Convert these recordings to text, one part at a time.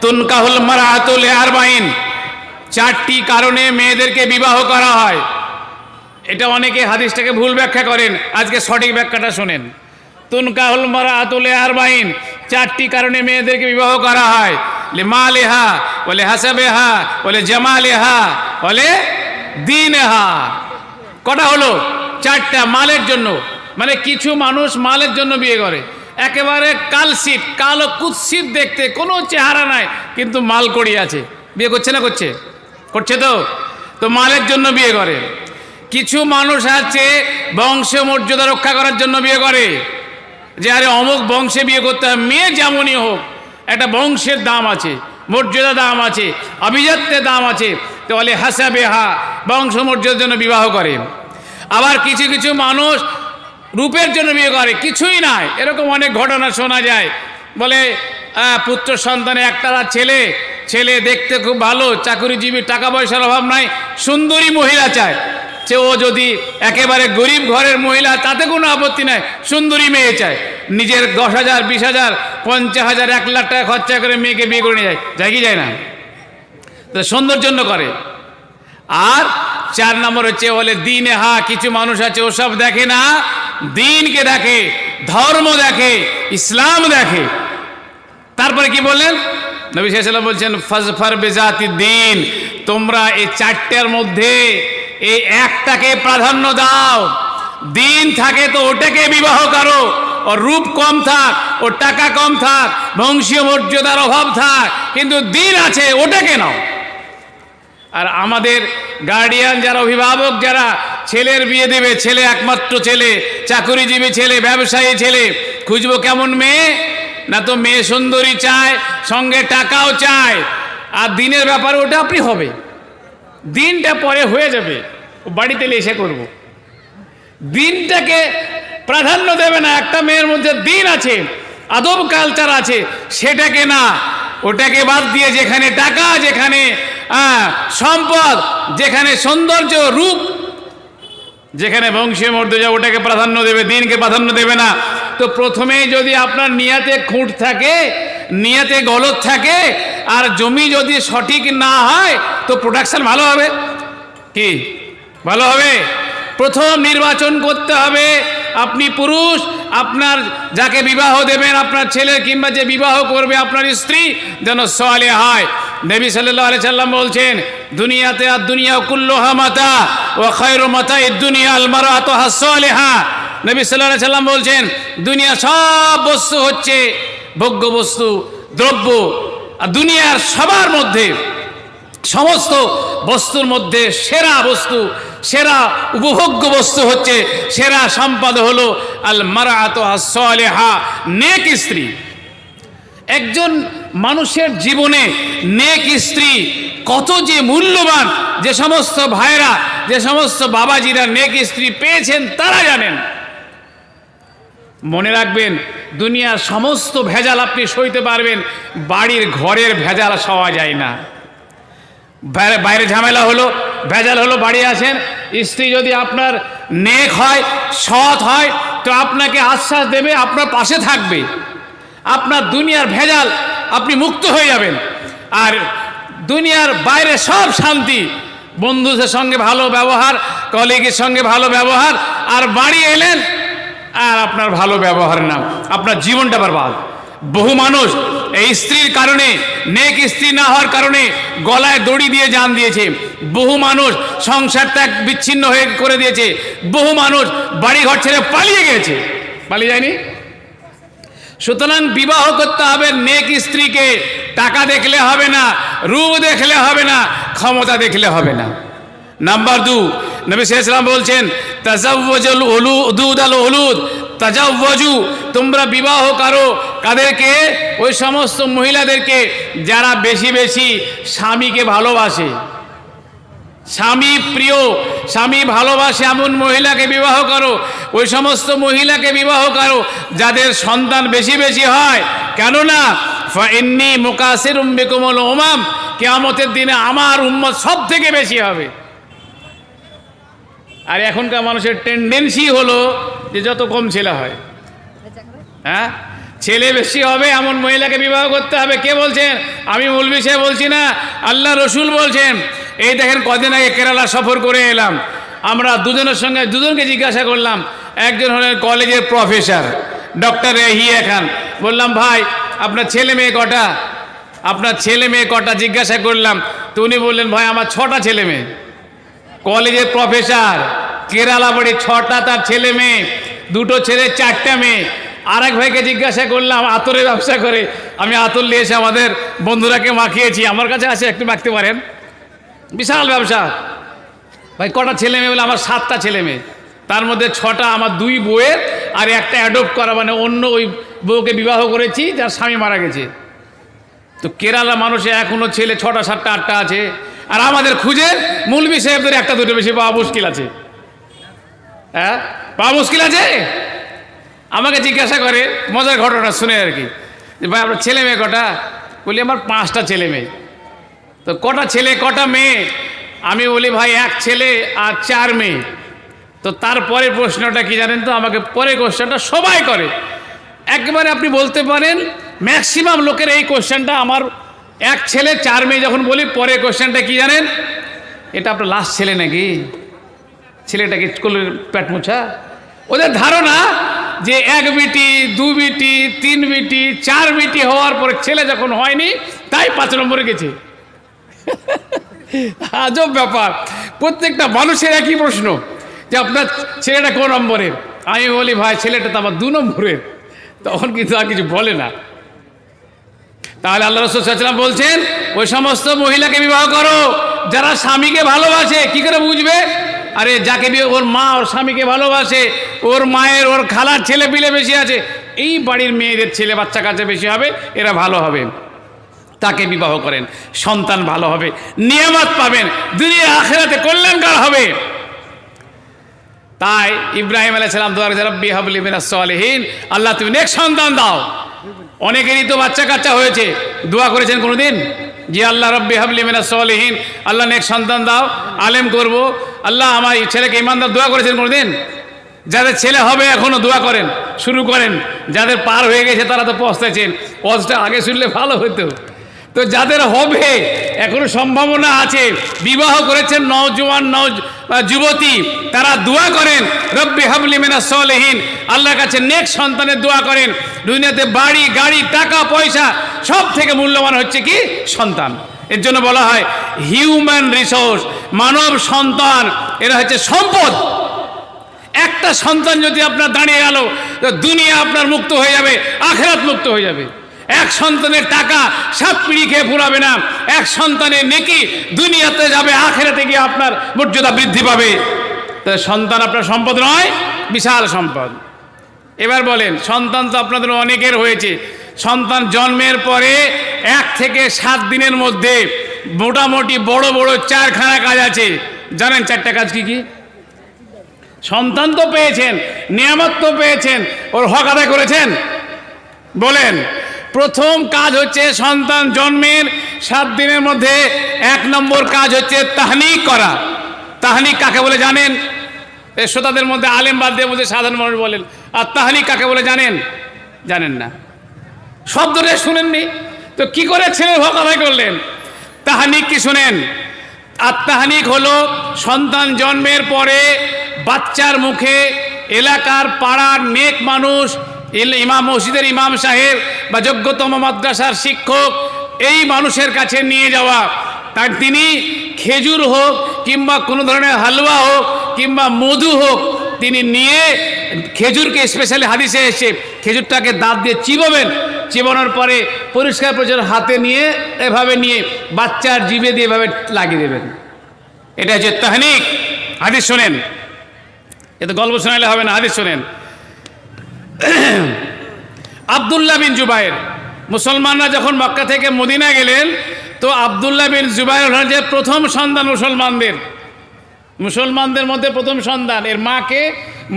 তুনকাহুল মারআতু লিআরবাঈন, চারটি কারণে মেয়েদেরকে বিবাহ করা হয়। এটা অনেকে হাদিসটাকে ভুল ব্যাখ্যা করেন, আজকে সঠিক ব্যাখ্যাটা শোনেন। তুনকাহুল মারআতু লিআরবাঈন, চারটি কারণে মেয়েদেরকে বিবাহ করা হয়। লিমালিহা ওয়া লিহাসাবিহা ওয়া লিজামালিহা ওয়া লিদীনিহা। কটা হলো? চারটা। মালের জন্য, মানে কিছু মানুষ মালের জন্য বিয়ে করে, একেবারে কালশিট, কালো কুৎসিত দেখতে, কোনো চেহারা নাই, কিন্তু মাল কড়ি আছে, বিয়ে করছে না? করছে তো মালের জন্য বিয়ে করে। কিছু মানুষ আছে বংশ মর্যাদা রক্ষা করার জন্য বিয়ে করে, যে আরে অমুক বংশে বিয়ে করতে হয়, মেয়ে যেমনই হোক একটা বংশের দাম আছে, মর্যাদা দাম আছে, আভিজাত্যের দাম আছে, তো বলে হাসাবেহা, বংশ মর্যাদার জন্য বিবাহ করে। আবার কিছু কিছু মানুষ রূপের জন্য বিয়ে করে, কিছুই নাই, এরকম অনেক ঘটনা শোনা যায়। বলে পুত্র সন্তানে একটারা ছেলে দেখতে খুব ভালো, চাকুরিজীবী, টাকা পয়সার অভাব নাই, সুন্দরী মহিলা চায়। সে ও যদি একেবারে গরিব ঘরের মহিলা তাতে কোনো আপত্তি নাই, সুন্দরী মেয়ে চায়। নিজের 10,000, 20,000, 50,000, 1 লাখ টাকা খরচা করে মেয়েকে বিয়ে করে নিয়ে যায় কি যায় না? তো সৌন্দর্যের জন্য করে। আর 4 নম্বর হচ্ছে বলে দিনে হা, কিছু মানুষ আছে ওসব দেখে না, দিনকে দেখে, ধর্ম দেখে, ইসলাম দেখে। তারপরে কি বললেন নবী সাল্লাল্লাহু আলাইহি ওয়াসাল্লাম? বলছেন ফাজফার বিজাতি দিন, তোমরা এই চারটার মধ্যে এই একটাকে প্রাধান্য দাও। দিন থাকে তো ওটাকে বিবাহ করো, ওর রূপ কম থাক, ওর টাকা কম থাক, বংশীয় মর্যাদার অভাব থাক, কিন্তু দিন আছে ওটাকে নাও। আর আমাদের গার্ডিয়ান যারা, অভিভাবক যারা ছেলের বিয়ে দেবে, ছেলে একমাত্র ছেলে, চাকুরিজীবী ছেলে, ব্যবসায়ী ছেলে, খুঁজবো কেমন মেয়ে? না তো মেয়ে সুন্দরী চায়, সঙ্গে টাকাও চায়। আর দিনের ব্যাপারে ওটা আপনি হবে, দিনটা পরে হয়ে যাবে, বাড়িতে এসে করব। দিনটাকে প্রাধান্য দেবে না। একটা মেয়ের মধ্যে দিন আছে, আদব কালচার আছে, সেটাকে না, ওটাকে বাদ দিয়ে যেখানে টাকা, যেখানে সম্পদ, যেখানে সৌন্দর্য, রূপ, যেখানে বংশীয় মর্যাদা, ওটাকে প্রাধান্য দেবে, দিনকে প্রাধান্য দেবে না। তো প্রথমেই যদি আপনার নিয়াতে খুঁট থাকে, নিয়াতে গলত থাকে, আর জমি যদি সঠিক না হয়, তো প্রোডাকশন ভালো হবে কি? ভালো হবে? প্রথম নির্বাচন করতে হবে, আপনি পুরুষ, আপনার যাকে বিবাহ দেবেন, আপনার ছেলে কিংবা যে বিবাহ করবে আপনার স্ত্রী, যেন সালেহ হয়। নবী সাল্লাল্লাহু আলাইহি সাল্লাম বলছেন, দুনিয়াতে আর দুনিয়া কুল্লুহা মাতা ওয়া খায়রু মাতাইদ দুনিয়া আল মারআতু সালেহা। নবী সাল্লাল্লাহু আলাইহি সাল্লাম বলছেন, দুনিয়া সব বস্তু হচ্ছে ভোগ্য বস্তু, দ্রব্য। আর দুনিয়ার সবার মধ্যে, সমস্ত বস্তুর মধ্যে সেরা বস্তু, সেরা উপভোগ্য বস্তু হচ্ছে, সেরা সম্পদ হলো আল মারআতু সালেহা, নেক স্ত্রী। একজন মানুষের জীবনে নেক স্ত্রী কত যে মূল্যবান, যে সমস্ত ভাইরা, যে সমস্ত বাবাজিরা নেক স্ত্রী পেয়েছেন তারা জানেন। মনে রাখবেন, দুনিয়ার সমস্ত ভেজাল আপনি সইতে পারবেন, বাড়ির ঘরের ভেজাল সওয়া যায় না। বাইরে ঝামেলা হলো, ভেজাল হলো, বাড়ি আসেন, স্ত্রী যদি আপনার নেক হয়, সৎ হয়, তো আপনাকে আশ্বাস দেবে, আপনার পাশে থাকবে, আপনার দুনিয়ার ভেজাল আপনি মুক্ত হয়ে যাবেন। আর দুনিয়ার বাইরে সব শান্তি, বন্ধুদের সঙ্গে ভালো ব্যবহার, কলিগের সঙ্গে ভালো ব্যবহার, আর বাড়ি এলেন আর আপনার ভালো ব্যবহার না, আপনার জীবনটা বরবাদ। বহু মানুষ এই স্ত্রীর কারণে, নেক স্ত্রী না হওয়ার কারণে গলায় দড়ি দিয়ে জান দিয়েছে। বহু মানুষ সংসার ত্যাগ বিচ্ছিন্ন হয়ে করে দিয়েছে। বহু মানুষ বাড়িঘর ছেড়ে পালিয়ে গেছে। পালিয়ে যায়নি? সুতরাং বিবাহ করতে হবে নেক স্ত্রীকে। টাকা দেখলে হবে না, রূপ দেখলে হবে না, ক্ষমতা দেখলে হবে না। নাম্বার 2, নবী সাল্লাল্লাহু আলাইহি ওয়াসাল্লাম বলছেন, তাজাওয়াজুল উলুদ আল উলুদ, তাজাওয়াজু, তোমরা বিবাহ করো। কাদেরকে? ওই সমস্ত মহিলাদেরকে যারা বেশি বেশি স্বামীকে ভালোবাসে, স্বামী প্রিয়, স্বামী ভালোবাসে এমন মহিলাকে বিবাহ করো। ওই সমস্ত মহিলাকে বিবাহ করো যাদের সন্তান বেশি বেশি হয়। কেননা ফাইন্নী মুকাসিরুম বিকুমুল উমাম, কিয়ামতের দিনে আমার উম্মত সব থেকে বেশি হবে। আর এখনকার মানুষের টেন্ডেন্সি হলো যে যত কম ছেলে হয়, হ্যাঁ, ছেলে বেশি হবে এমন মহিলাকে বিবাহ করতে হবে। কে বলছেন? আমি মৌলভী সাহেব বলছি না, আল্লাহ রসুল বলছেন। এই দেখেন, কদিন আগে কেরালা সফর করে এলাম। আমরা দুজনকে জিজ্ঞাসা করলাম। একজন হলেন কলেজের প্রফেসর ডক্টর ইয়াহিয়া খান। বললাম, ভাই আপনার ছেলে মেয়ে কটা? আপনার ছেলে মেয়ে কটা জিজ্ঞাসা করলাম। তো উনি বললেন, ভাই আমার 6টা ছেলে মেয়ে। কলেজের প্রফেসর, কেরালা বাড়ি, 6টা তার ছেলে মেয়ে, 2টো ছেলে 4টা মেয়ে। আর এক ভাইকে জিজ্ঞাসা করলাম, আতরের ব্যবসা করে। আমি আতর নিয়ে এসে আমাদের বন্ধুরাকে মাখিয়েছি, আমার কাছে আছে, একটু মাখতে পারেন। বিশাল ব্যবসা। ভাই কটা ছেলে মেয়ে? বলে আমার 7টা ছেলে মেয়ে। তার মধ্যে 6টা আমার 2 বউয়ের, আর একটা অ্যাডপ্ট করা, মানে অন্য ওই বউকে বিবাহ করেছি যার স্বামী মারা গেছে। তো কেরালা মানুষে এখনো ছেলে 6টা 7টা 8টা আছে, আর আমাদের খুঁজে মৌলভী সাহেবদের 1টা 2টো বেশি পাওয়া মুশকিল আছে। হ্যাঁ, পাওয়া মুশকিল আছে। আমাকে জিজ্ঞাসা করে, মজার ঘটনা শুনে আর কি, যে ভাই আপনার ছেলে মেয়ে কটা? বলি আমার 5টা ছেলে মেয়ে। তো কটা ছেলে কটা মেয়ে? আমি বলি ভাই 1 ছেলে আর 4 মেয়ে। তো তারপরে প্রশ্নটা কি জানেন তো? আমাকে পরে কোশ্চেনটা সবাই করে, একবারে আপনি বলতে পারেন ম্যাক্সিমাম লোকের এই কোশ্চেনটা। আমার 1 ছেলে 4 মেয়ে যখন বলি, পরে কোশ্চেনটা কি জানেন? এটা আপনার লাস্ট ছেলে নাকি? ছেলেটাকে পেট মুছা? ওদের ধারণা যে 1 বিটি 2 বিটি 3 বিটি 4 বিটি হওয়ার পরে ছেলে যখন হয়নি, তাই 5 নম্বরে গেছে। আজব ব্যাপার। প্রত্যেকটা মানুষের একই প্রশ্ন যে আপনার ছেলেটা কোন নম্বরের? আমি বলি ভাই ছেলেটা তো আমার 2 নম্বরের। তখন কিন্তু আর কিছু বলে না। তাহলে আল্লাহ রাসূল সাল্লাল্লাহু আলাইহি ওয়াসাল্লাম বলছেন, ওই সমস্ত মহিলাকে বিবাহ করো যারা স্বামীকে ভালোবাসে। কি করে বুঝবে? আরে যাকে বিয়ে, ওর মা ওর স্বামীকে ভালোবাসে, ওর মায়ের ওর খালার ছেলে পিলে বেশি আছে, এই বাড়ির মেয়েদের ছেলে বাচ্চা কাছে বেশি হবে, এরা ভালো হবে, তাকে বিবাহ করেন। সন্তান ভালো হবে, নিয়ামত পাবেন, দুনিয়া আখিরাতে কল্যাণকর হবে। তাই ইব্রাহিম আলাইহিস সালাম দোয়া করেছেন, রব্বি হাবলি মিনাস সালিহিন, আল্লাহ তুমি নেক সন্তান দাও। অনেকেরই তো বাচ্চা কাচ্চা হয়েছে, দোয়া করেছেন কোনোদিন? জি আল্লাহ রব্বি হাবলি মিনাস সালিহিন, আল্লাহ নেক সন্তান দাও, আলেম করব, আল্লাহ আমার ছেলেকে ইমানদার, দোয়া করেছেন কোনোদিন? যাদের ছেলে হবে এখনো দোয়া করেন, শুরু করেন। যাদের পার হয়ে গেছে তারা তো পস্তাচ্ছেন, ওয়াজটা আগে শুনলে ভালো হতো। তো যাদের হবে এখনো সম্ভাবনা আছে, বিবাহ করেছেন নওজোয়ান যুবতী, তারা দোয়া করেন রব্বি হাবলি মিনাস সালিহিন, আল্লাহর কাছে নেক সন্তানের দোয়া করেন। দুনিয়াতে বাড়ি গাড়ি টাকা পয়সা সব থেকে মূল্যবান হচ্ছে কি? সন্তান। এর জন্য বলা হয় হিউম্যান রিসোর্স, মানব সন্তান, এরা হচ্ছে সম্পদ। একটা সন্তান যদি আপনার দাঁড়িয়ে গেল, তো দুনিয়া আপনার মুক্ত হয়ে যাবে, আখিরাত মুক্ত হয়ে যাবে। 1 সন্তানের টাকা 7 পিঁড়ি খেয়ে ফুরাবে না। 1 সন্তানের নেকি দুনিয়াতে যাবে, আখিরাতে গিয়ে আপনার মর্যাদা বৃদ্ধি পাবে। তো সন্তান আপনার সম্পদ নয়, বিশাল সম্পদ। এবার বলেন, সন্তান তো আপনাদের অনেকের হয়েছে। সন্তান জন্মের পরে 1 থেকে 7 দিনের মধ্যে মোটামুটি বড় বড় 4খানা কাজ আছে। জানেন 4টা কাজ কি কি? সন্তান তো পেয়েছেন, নিয়ামত তো পেয়েছেন, ওর হক আদায় করেছেন? বলেন। প্রথম কাজ হচ্ছে সন্তান জন্মের 7 দিনের মধ্যে 1 নম্বর কাজ হচ্ছে তাহনিক করা। তাহনিক কাকে বলে জানেন? এই শ্রোতাদের মধ্যে আলেম বাদ দিয়ে বলতে সাধারণ মানুষ বলেন, আর তাহনিক কাকে বলে জানেন? জানেন না, শব্দটা শুনেননি তো কি করে ছেলের হক আদায় করলেন? তাহনিক কি শুনেন? আর তাহনিক হলো সন্তান জন্মের পরে বাচ্চার মুখে এলাকার পাড়ার নেক মানুষ, ইমাম, মসজিদের ইমাম সাহেব বা যোগ্যতম মাদ্রাসার শিক্ষক, এই মানুষের কাছে নিয়ে যাওয়া। তার তিনি খেজুর হোক কিংবা কোনো ধরনের হালুয়া হোক কিংবা মধু হোক, তিনি নিয়ে খেজুরকে, স্পেশালি হাদিসে এসে খেজুরটাকে দাঁত দিয়ে চিবোবেন, চিবানোর পরে পরিষ্কার পরিচ্ছন্ন হাতে নিয়ে এভাবে নিয়ে বাচ্চার জিভে দিয়ে এভাবে লাগিয়ে দেবেন। এটা হচ্ছে তাহনিক। হাদিস শোনেন, এতে গল্প শোনালে হবে না, হাদিস শোনেন। আব্দুল্লাহ বিন জুবাইর, মুসলমানরা যখন মক্কা থেকে মদিনা গেলেন, তো আব্দুল্লাহ বিন জুবাইর হলেন যে প্রথম সন্তান মুসলমানদের মধ্যে প্রথম সন্তান। এর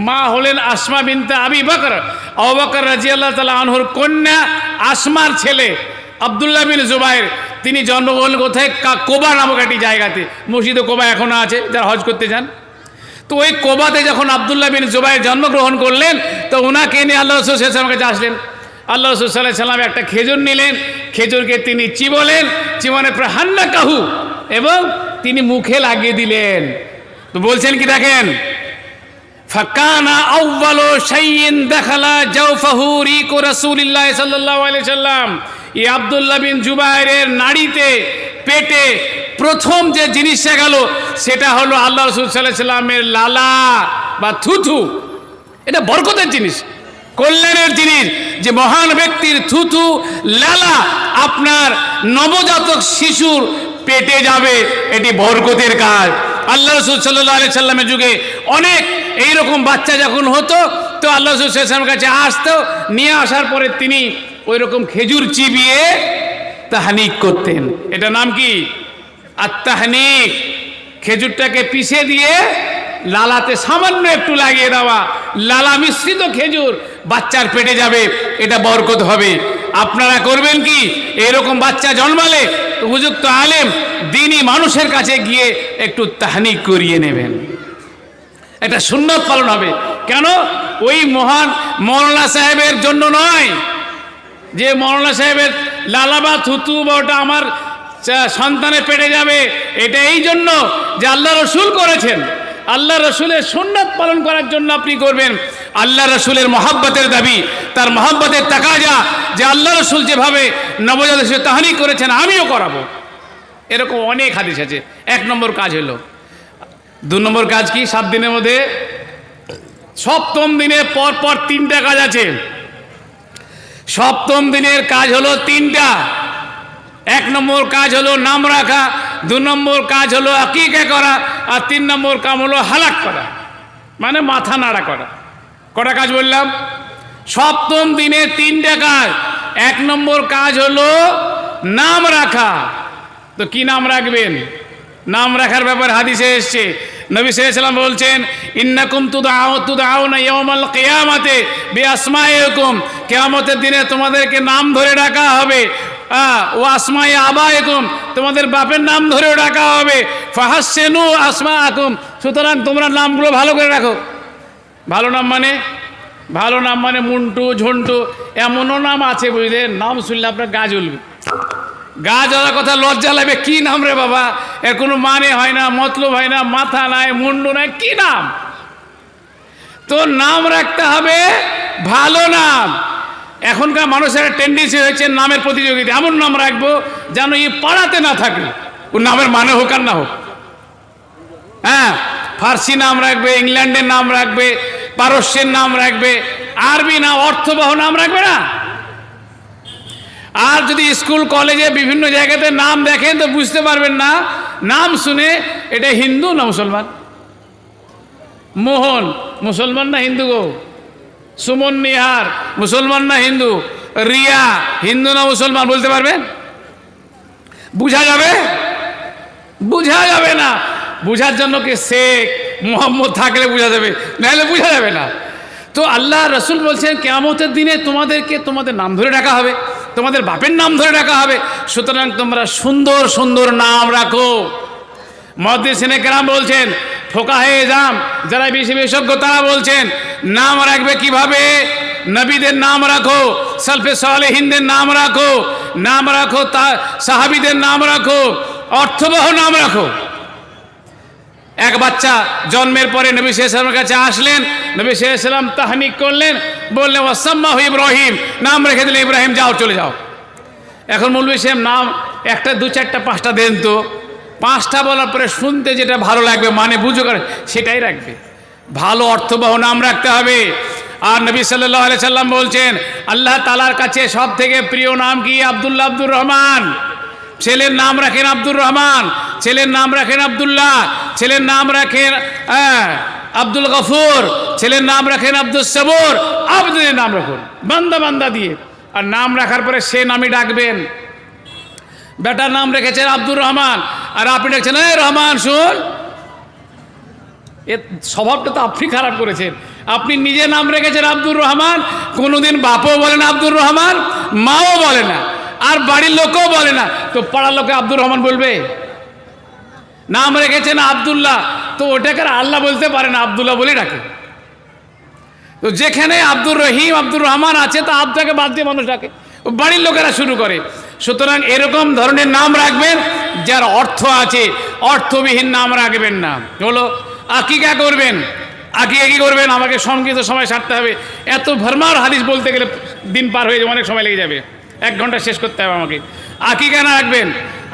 মা হলেন আসমা বিনতে আবি বকর, আবু বকর রাদিয়াল্লাহু তাআলা আনহুর কন্যা আসমার ছেলে আব্দুল্লাহ বিন জুবাইর। তিনি জন্মগ্রহণ কোথায়? কোবা নামক একটি জায়গাতে। মসজিদে কোবা এখনো আছে যারা হজ করতে যান। তো ওই কোবাতে যখন আব্দুল্লাহ বিন জুবাইর জন্মগ্রহণ করলেন, তো ওনাকে নিয়ে আল্লাহ রাসূল সাল্লাল্লাহু আলাইহি ওয়াসাল্লামের কাছে আসলেন। আল্লাহ রাসূল সাল্লাল্লাহু আলাইহি সাল্লাম একটা খেজুর নিলেন, খেজুরকে তিনি চিবোলেন, চিবানোর পর হান্না কাহু, এবং তিনি মুখে লাগিয়ে দিলেন। তো বলছেন কি দেখেন, ফাকানা আউয়ালু শাইইন দাখালা জাওফাহু রিকু রাসূলিল্লাহ সাল্লাল্লাহু আলাইহি সাল্লাম। এই আব্দুল্লাহ বিন জুবাইরের নাড়িতে, পেটে প্রথম যে জিনিসটা গেল সেটা হলো আল্লাহ রাসূল সাল্লাল্লাহু আলাইহি সাল্লামের লালা বা থুথু। এটা বরকতের জিনিস, কল্যাণের জিনিস, যে মহান ব্যক্তির থুথু, লালা আপনার নবজাতক শিশুর পেটে যাবে, এটি বরকতের কাজ। আল্লাহ রাসূল সাল্লাল্লাহু আলাইহি সাল্লামের যুগে অনেক এইরকম বাচ্চা যখন হতো, তো আল্লাহ রাসূল সাল্লাল্লাহু আলাইহি সাল্লামের কাছে আসতো, নিয়ে আসার পরে তিনি ওই রকম খেজুর চিবিয়ে তাহনিক করতেন। এটা নাম কি? আত-তাহনিক। খেজুরটাকে পিষে দিয়ে লালাতে সামান্য একটু লাগিয়ে দেওয়া, লালা মিশ্রিত খেজুর বাচ্চার পেটে যাবে, এটা বরকত হবে। আপনারা করবেন কি? এরকম বাচ্চা জন্মালে উপযুক্ত আলেম দ্বীনি মানুষের কাছে গিয়ে একটু তাহনিক করিয়ে নেবেন, এটা সুন্নাত পালন হবে। কেন? ওই মহান মৌলানা সাহেবের জন্য নয়, যে মৌলানা সাহেবের লালা বা থুতু বা ওটা আমার সন্তানের পেটে যাবে, এটা এই জন্য যে আল্লাহ রসুল করেছেন। আল্লাহ রসুলের সুন্নাত পালন করার জন্য আপনি করবেন। আল্লাহ রসুলের মহাব্বতের দাবি, তার মহাব্বতের তাকাজা, যে আল্লাহ রসুল যেভাবে নবজাতক শিশু তাহনিক করেছেন আমিও করাবো। এরকম অনেক হাদিস আছে। 1 নম্বর কাজ হলো। 2 নম্বর কাজ কি? 7 দিনের মধ্যে সপ্তম দিনে পর পর 3টা কাজ আছে। সপ্তম দিনের কাজ হলো 3টা। 1 নম্বর কাজ হলো নাম রাখা, 2 নম্বর কাজ হলো আকিকা করা, আর 3 নম্বর কাম হলো হালাক করা, মানে মাথা নাড়া করা। কটা কাজ বললাম? সপ্তম দিনে 3টা কাজ। 1 নম্বর কাজ হলো নাম রাখা। তো কি নাম রাখবেন? নাম রাখার ব্যাপার হাদিসে এসছে। নবী সাল্লাল্লাহু আলাইহি ওয়াসাল্লাম বলছেন, ইন্নাকুম তুদআউনা ইয়াওমাল কিয়ামাতি বিআসমাইকুম, কিয়ামতের দিনে তোমাদেরকে নাম ধরে ডাকা হবে। ও আসমায়ে আবাইকুম, তোমাদের বাপের নাম ধরেও ডাকা হবে। ফাহাসসিনু আসমাআকুম, সুতরাং তোমরা নামগুলো ভালো করে রাখো। ভালো নাম মানে? ভালো নাম মানে মুন্টু, ঝন্টু, এমনও নাম আছে বুঝলেন, নাম শুনলে আপনার গা জ্বলবে। গা জ্বলার কথা লজ্জা লাগবে। কি নাম রে বাবা, এর কোনো মানে হয় না, মতলব হয় না, মাথা নাই, মুন্ডু নাই, কি নাম? তো নাম রাখতে হবে ভালো নাম। এখনকার মানুষের টেন্ডেন্সি হয়েছে নামের প্রতিযোগিতা, এমন নাম রাখবো যেন এই পাড়াতে না থাকে, ও নামের মানে হোক আর না হোক। হ্যাঁ, ফার্সি নাম রাখবে, ইংল্যান্ডের নাম রাখবে, পারস্যের নাম রাখবে, আরবি না অর্থবহ নাম রাখবে না। আর যদি স্কুল কলেজে বিভিন্ন জায়গাতে নাম দেখেন তো বুঝতে পারবেন না, নাম শুনে এটা হিন্দু না মুসলমান। মোহন মুসলমান না হিন্দু গো? সুমন নিহার মুসলমান না হিন্দু? রিয়া হিন্দু না মুসলমান বলতে পারবেন? বুঝা যাবে? বুঝা যাবে না। বুঝার জন্য কি শেখ মোহাম্মদ থাকলে বুঝা যাবে, নাহলে বুঝা যাবে না। তো আল্লাহ রসুল বলছেন কিয়ামতের দিনে তোমাদেরকে তোমাদের নাম ধরে ডাকা হবে, তোমাদের বাপের নাম ধরে ডাকা হবে। সুতরাং তোমরা সুন্দর সুন্দর নাম রাখো। মুহাদ্দিসিনে কেরাম বলছেন, ফোকাহে এজাম যারা বেশি বিশেষজ্ঞ তারা বলছেন নাম রাখবে কিভাবে? নবীদের নাম রাখো, সালফে সালেহিনদের নাম রাখো, নাম রাখো সাহাবীদের নাম রাখো, অর্থবহ নাম রাখো। এক বাচ্চা জন্মের পরে নবী সাল্লাল্লাহু আলাইহি ওয়াসাল্লামের কাছে আসলেন, নবী সাল্লাল্লাহু আলাইহি ওয়াসাল্লাম তাহনিক করলেন, বললেন ওয়াসাম্মাহু ইব্রাহিম, নাম রেখে দিলেন ইব্রাহিম, যাও চলে যাও। এখন মৌলভী সাহেব নাম একটা 2 4টা 5টা দেন তো, 5টা বলার পরে শুনতে যেটা ভালো লাগবে, মানে বুঝো করে সেটাই রাখবে। ভালো অর্থবহ নাম রাখতে হবে। আর নবী সাল্লাল্লাহু আলাইহি সাল্লাম বলছেন আল্লাহ তাআলার কাছে সব থেকে প্রিয় নাম কি? আব্দুল্লাহ, আব্দুর রহমান। ছেলের নাম রাখেন আব্দুর রহমান, ছেলের নাম রাখেন আব্দুল্লাহ, ছেলের নাম রাখেন আব্দুল গফুর, ছেলের নাম রাখেন আব্দুল সবুর। আব্দুলের নাম রাখুন বান্দা বান্দা দিয়ে, আর নাম রাখার পরে সে নামই ডাকবেন। বেটার নাম রেখেছেন আব্দুর রহমান, আর আপনি ডাকছেন এই রহমান শুন। এ স্বভাবটা তো আপনি খারাপ করেছেন। আপনি নিজে নাম রেখেছেন আব্দুর রহমান, কোনোদিন বাপও বলে না আব্দুর রহমান, মাও বলে না, আর বাড়ির লোকও বলে না, তো পাড়ার লোকে আব্দুর রহমান বলবে? নাম রেখেছেন আব্দুল্লাহ, তো ওটাকে আল্লাহ বলতে পারে না, আব্দুল্লাহ বলে ডাকে। তো যেখানে আব্দুর রহিম আব্দুর রহমান আছে তা আব্দাকে বাদ দিয়ে মানুষ ডাকে, বাড়ির লোকেরা শুরু করে। সুতরাং এরকম ধরনের নাম রাখবেন যার অর্থ আছে, অর্থবিহীন নাম রাখবেন না। হলো আকিকা করবেন, আকিকা কি করবেন, আমাকে সংক্ষিপ্ত সময় সারতে হবে, এত ভরমার হাদিস বলতে গেলে দিন পার হয়ে যাবে, অনেক সময় লেগে যাবে, 1 ঘন্টা শেষ করতে হবে আমাকে। আকিকা না রাখবেন,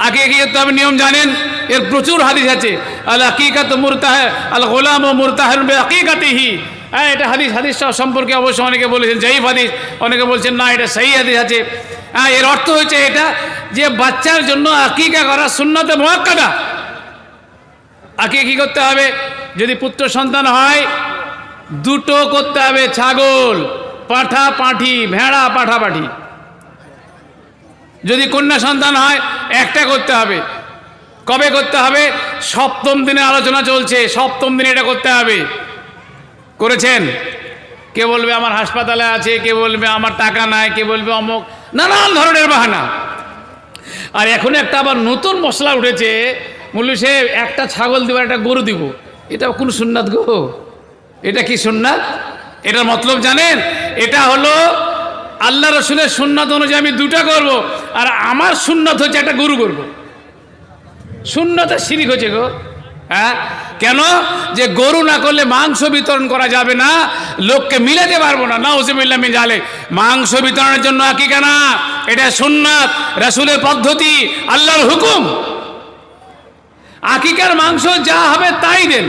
আকিকা কি করতে হবে নিয়ম জানেন, এর প্রচুর হাদিস আছে। আল আকিকাতু মুরতাহ আল গোলাম ও মুরতাহিন বিআকিকাতিহি, হ্যাঁ এটা হাদিসটা সম্পর্কে অবশ্য অনেকে বলেছেন জাইফ হাদিস, অনেকে বলছেন না এটা সহি হাদিস আছে। হ্যাঁ এর অর্থ হচ্ছে এটা যে বাচ্চার জন্য আকিকা করা সুন্নাতে মুআক্কাদা। আকিকা কি করতে হবে, যদি পুত্র সন্তান হয় 2টো করতে হবে, ছাগল, পাঠা পাঠি, ভেড়া পাঠা পাঠি। যদি কন্যা সন্তান হয় 1টা করতে হবে। কবে করতে হবে, 7ম দিনে আলোচনা চলছে, 7ম দিনে এটা করতে হবে। করেছেন? কে বলবে আমার হাসপাতালে আছে, কে বলবে আমার টাকা নাই, কে বলবে অমুক, নানান ধরনের বাহানা। আর এখন একটা আবার নতুন মশলা উঠেছে, বলল সে একটা ছাগল দিব একটা গরু দিব, এটা কোন সুন্নাত গো? এটা কি সুন্নাত? এটার মতলব জানেন? এটা হলো আল্লাহ রসুলের সুন্নাত অনুযায়ী আমি 2টা করব, আর আমার সুন্নাত হচ্ছে একটা গরু করব। সুন্নাতের শিরিক হচ্ছে গো। হ্যাঁ কেন? যে গরু না করলে মাংস বিতরণ করা যাবে না, লোককে মিলাতে পারবো না, নাউজুবিল্লাহ মিন যালিক। মাংস বিতরণের জন্য আকিকা না, এটা সুন্নাত, রাসূলের পদ্ধতি, আল্লাহর হুকুম। আকিকার মাংস যা হবে তাই দেন,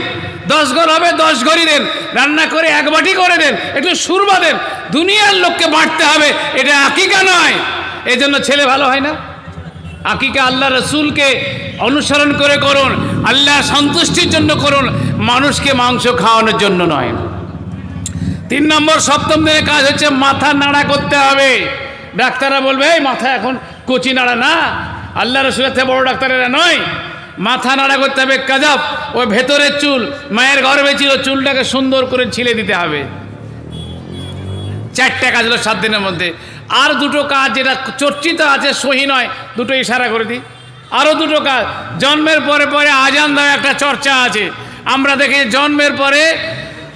10 ঘর হবে 10 ঘরই দেন, রান্না করে 1 বাটি করে দেন, একটু সুরমা দেন, দুনিয়ার লোককে বাঁটতে হবে, এটা আকিকা নয়। এই জন্য ছেলে ভালো হয় না। আকিকা আল্লাহ রসুলকে অনুসরণ করে করুন, আল্লাহ সন্তুষ্টির জন্য করুন, মানুষকে মাংস খাওয়ানোর জন্য নয়। 3 নম্বর 7ম দিনের কাজ হচ্ছে মাথা নাড়া করতে হবে। ডাক্তাররা বলবে এই মাথা এখন কচি নাড়া না, আল্লাহ রসুলের থেকে বড় ডাক্তারেরা নয়, মাথা নাড়া করতে হবে। কাজাব, ওই ভেতরের চুল, মায়ের গর্ভে ছিল, চুলটাকে সুন্দর করে ছিলে দিতে হবে। 4টা কাজ হলো 7 দিনের মধ্যে। আর 2টো কাজ যেটা চর্চিত আছে, সহি নয়, 2টো ইশারা করে দিই। আরও 2টো কাজ, জন্মের পরে পরে আজান দেওয়া একটা চর্চা আছে। আমরা দেখি জন্মের পরে,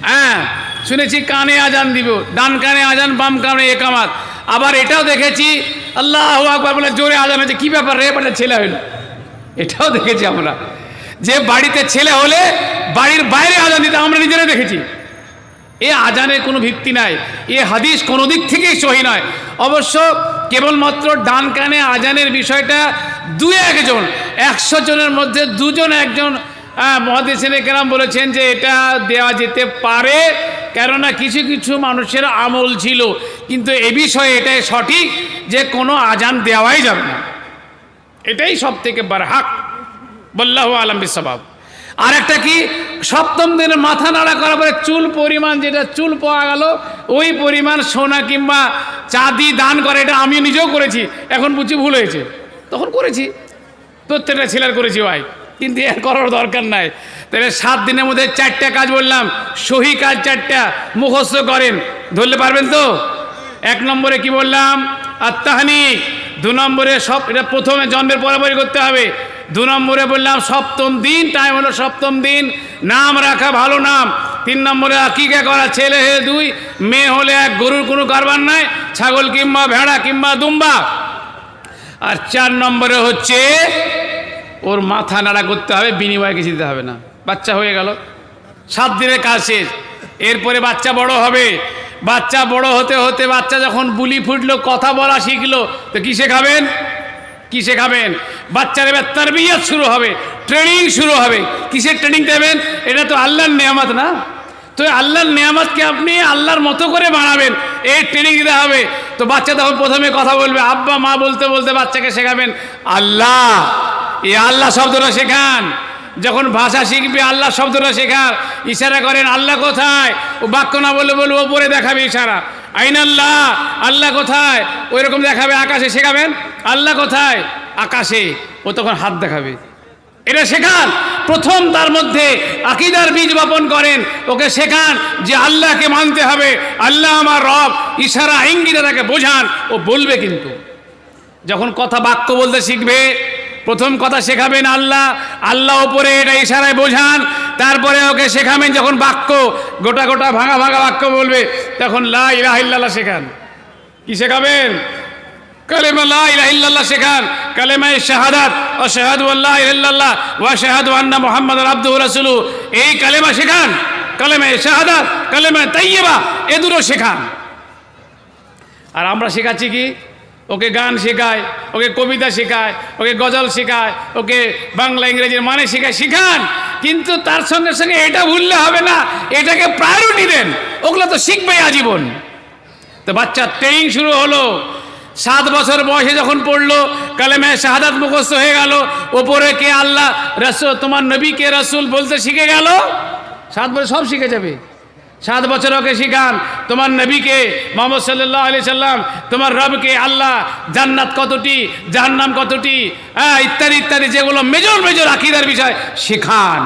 হ্যাঁ শুনেছি কানে আজান দিব, ডান কানে আজান, বাম কানে একামাত। আবার এটাও দেখেছি আল্লাহু আকবার বলে জোরে আজান হয়েছে, কী ব্যাপার রে, বলে ছেলে হইল। এটাও দেখেছি আমরা, যে বাড়িতে ছেলে হলে বাড়ির বাইরে আজান দিতে আমরা নিজেরা দেখেছি। এ আজানের কোনো ভিত্তি নাই, এ হাদিস কোনো দিক থেকেই সহি নয়। অবশ্য কেবলমাত্র ডান কানে আজানের বিষয়টা 2-1 জন, 100 জনের মধ্যে 2 জন 1 জন মুহাদ্দিসিনে কেরাম বলেছেন যে এটা দেওয়া যেতে পারে, কেননা কিছু কিছু মানুষের আমল ছিল। কিন্তু এ বিষয়ে এটাই সঠিক যে কোনো আজান দেওয়াই যাবে না, এটাই সব থেকে বারহাক, আল্লাহু আলাম বিসসাবাব। আর একটা কি, 7ম দিনে মাথা নাড়া করার পরে চুল পরিমাণ, যেটা চুল পাওয়া গেল ওই পরিমাণ সোনা কিংবা চাঁদি দান করে। এটা আমি নিজেও করেছি, এখন বুঝছি ভুল হয়েছে, তখন করেছি, প্রত্যেকটা ছেলের করেছি ভাই, কিন্তু এর করার দরকার নাই। তাহলে 7 দিনের মধ্যে 4টা কাজ বললাম, সহি কাজ 4টা মুখস্থ করেন, ধরলে পারবেন তো। 1 নম্বরে কি বললাম, আত্মাহানিক। 2 নম্বরে সব, এটা প্রথমে জন্মের পরে করতে হবে। 2 নম্বরে বললাম 7ম দিন, টাইম হলো 7ম দিন, নাম রাখা ভালো নাম। 3 নম্বরে আকিকা করা, ছেলে হে 2, মেয়ে হলে 1, গরুর কোনো কারবার নাই, ছাগল কিংবা ভেড়া কিংবা দুম্বা। আর 4 নম্বরে হচ্ছে ওর মাথা নাড়া করতে হবে, বিনিময়ে কিছু দিতে হবে না। বাচ্চা হয়ে গেল, 7 দিনের কাজ শেষ। এরপরে বাচ্চা বড় হবে, বাচ্চা বড় হতে হতে বাচ্চা যখন বুলি ফুটলো, কথা বলা শিখলো, তো কি শেখাবেন? কি শেখাবেন? বাচ্চার এবার তারবিয়ত শুরু হবে, ট্রেনিং শুরু হবে। কিসের ট্রেনিং দেবেন? এটা তো আল্লাহর নেয়ামত না, তো আল্লাহর নেয়ামতকে আপনি আল্লাহর মতো করে বানাবেন, এই ট্রেনিং দিতে হবে। তো বাচ্চা তখন প্রথমে কথা বলবে, আব্বা মা বলতে বলতে বাচ্চাকে শেখাবেন আল্লাহ, এই আল্লাহ শব্দটা শেখান। যখন ভাষা শিখবে আল্লাহ শব্দটা শেখার, ইশারা করেন আল্লাহ কোথায়, ও বাক্য না বললে বলবো ওপরে দেখাবে ইশারা, আইন আল্লাহ, আল্লাহ কোথায়, ওই রকম দেখাবে আকাশে, শেখাবেন আল্লাহ কোথায়, আকাশে, ও তখন হাত দেখাবে। এটা শেখান প্রথম, তার মধ্যে আকীদার বীজ বপন করেন, ওকে শেখান যে আল্লাহকে মানতে হবে, আল্লাহ আমার রব, ইশারা ইঙ্গিতে তাকে বোঝান, ও বলবে। কিন্তু যখন কথা বাক্য বলতে শিখবে, প্রথম কথা শেখাবেন আল্লাহ, আল্লাহ ওপরে এটা ইশারায় বোঝান, তারপরে ওকে শেখাবেন যখন বাক্য গোটা গোটা ভাঙা ভাঙা বাক্য বলবে তখন লা ইলাহা ইল্লাল্লাহ শেখান। কি শেখাবেন? কালেমা লা ইলাহা ইল্লাল্লাহ শেখান, কালেমায়ে শাহাদাত আশহাদু আল্লা ইলাহা ইল্লাল্লাহ ওয়া আশহাদু আন্না মুহাম্মাদার আবদুহু ওয়া রাসূলুহু, এই কালেমা শেখান। কালেমায়ে শাহাদাত, কালেমায়ে তাইয়্যিবা, এ দুটো শেখান। আর আমরা শেখাচ্ছি কি? ওকে গান শেখায়, ওকে কবিতা শেখায়, ওকে গজল শেখায়, ওকে বাংলা ইংরেজির মানে শেখায়, শিখান। কিন্তু তার সঙ্গে সঙ্গে এটা ভুললে হবে না, এটাকে প্রায়োরিটি দেন। ওগুলো তো শিখবেই আজীবন। তো বাচ্চার ট্রেনিং শুরু হলো, 7 বছর বয়সে যখন পড়লো, কালেমায়ে শাহাদাত মুখস্থ হয়ে গেল, ওপরে কে আল্লাহ, রাসূল, তোমার নবী কে, রাসূল বলতে শিখে গেল, 7 বছর সব শিখে যাবে। 7 বছর ওকে শিখান তোমার নবীকে, মুহাম্মদ সাল্লাল্লাহু আলাইহি সাল্লাম, তোমার রবকে, আল্লাহ, জান্নাত কতটি, জাহান্নাম কতটি, ইত্যাদি ইত্যাদি, যেগুলো মেজর মেজর আকীদার বিষয় শিখান।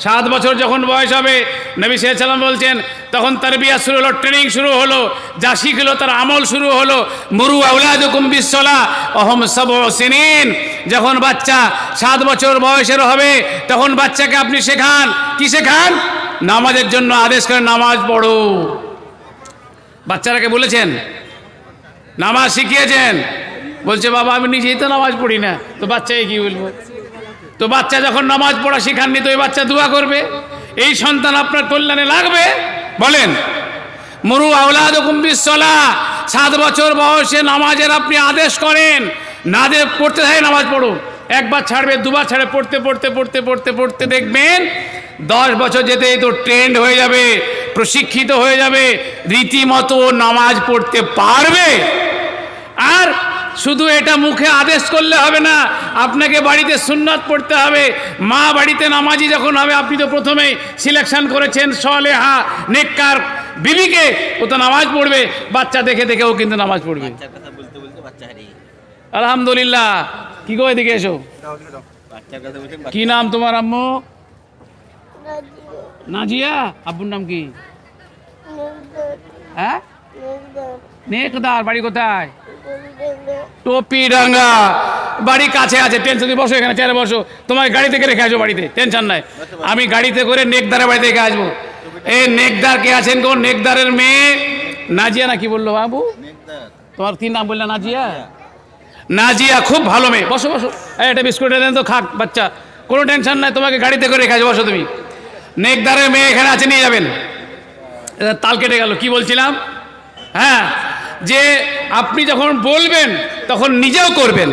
7 বছর যখন বয়স হবে, নবী সাল্লাল্লাহু আলাইহি সাল্লাম বলছেন, তখন তারবিয়া শুরু হলো, ট্রেনিং শুরু হলো, যা শিখলো তার আমল শুরু হলো। মুরু আওলাদুকুম বিসসালাহ ওয়াহুম সাবউ সিনিন। যখন বাচ্চা 7 বছর বয়সের হবে, তখন বাচ্চাকে আপনি শেখান। কি শেখান? নামাজের জন্য আদেশ করে, নামাজ পড়ো। বাচ্চারাকে বলেছেন, নামাজ শিখিয়েছেন, বলছে বাবা আমি নিজেই তো নামাজ পড়ি না, তো বাচ্চাকে কি বলবো? তো বাচ্চা যখন নামাজ পড়া শিখাননি, তো ওই বাচ্চা দোয়া করবে, এই সন্তান আপনার কল্যাণে লাগবে। বলেন, মুরু আওলাদুকুম বিসসালাহ, 7 বছর বয়সে নামাজের আপনি আদেশ করেন, নামাজ পড়তে থাকে, নামাজ পড়ো। একবার ছাড়বে, দুবার ছাড়বে, পড়তে পড়তে পড়তে পড়তে পড়তে দেখবেন 10 বছর যেতে তো ট্রেন্ড হয়ে যাবে, প্রশিক্ষিত হয়ে যাবে, রীতিমতো নামাজ পড়তে পারবে। আর শুধু এটা মুখে আদেশ করলে হবে না, আপনাকে বাড়িতে সুন্নাত পড়তে হবে। মা বাড়িতে নামাজি যখন হবে, আপনি তো প্রথমেই সিলেকশন করেছেন সালেহা নেককার বিবিকে, ও তো নামাজ পড়বে, বাচ্চা দেখে দেখে ও কিন্তু নামাজ পড়বে। আলহামদুলিল্লাহ। কি গো, এদিকে এসো। কি নাম তোমার আম্মু? নাজিয়া। আব্বুর নাম কি? হ্যাঁ, নেকদার। বাড়ি কোথায়? টপিডাঙ্গা। বাড়ি কাছে আছে, টেনশন বসো, এখানে চেয়ারে বসো, তোমার গাড়ি থেকে রেখে আসবো বাড়িতে, টেনশন নাই। আমি গাড়িতে করে নেকদারের বাড়িতে রেখে আসবো। এই নেকদার কে আছেন গো? নেকদারের মেয়ে নাজিয়া না কি বললো বাবু? তোমার কি নাম বললে? নাজিয়া। নাজিয়া খুব ভালো মেয়ে। বসো বসো, একটা বিস্কুট দেন তো, খাক বাচ্চা, কোনো টেনশন নাই, তোমাকে গাড়িতে করে রেখে আসবো, বসো তুমি। নেকদারের মেয়ে এখানে আছে, নিয়ে যাবেন। তাল কেটে গেল, কি বলছিলাম? হ্যাঁ, যে আপনি যখন বলবেন তখন নিজেও করবেন।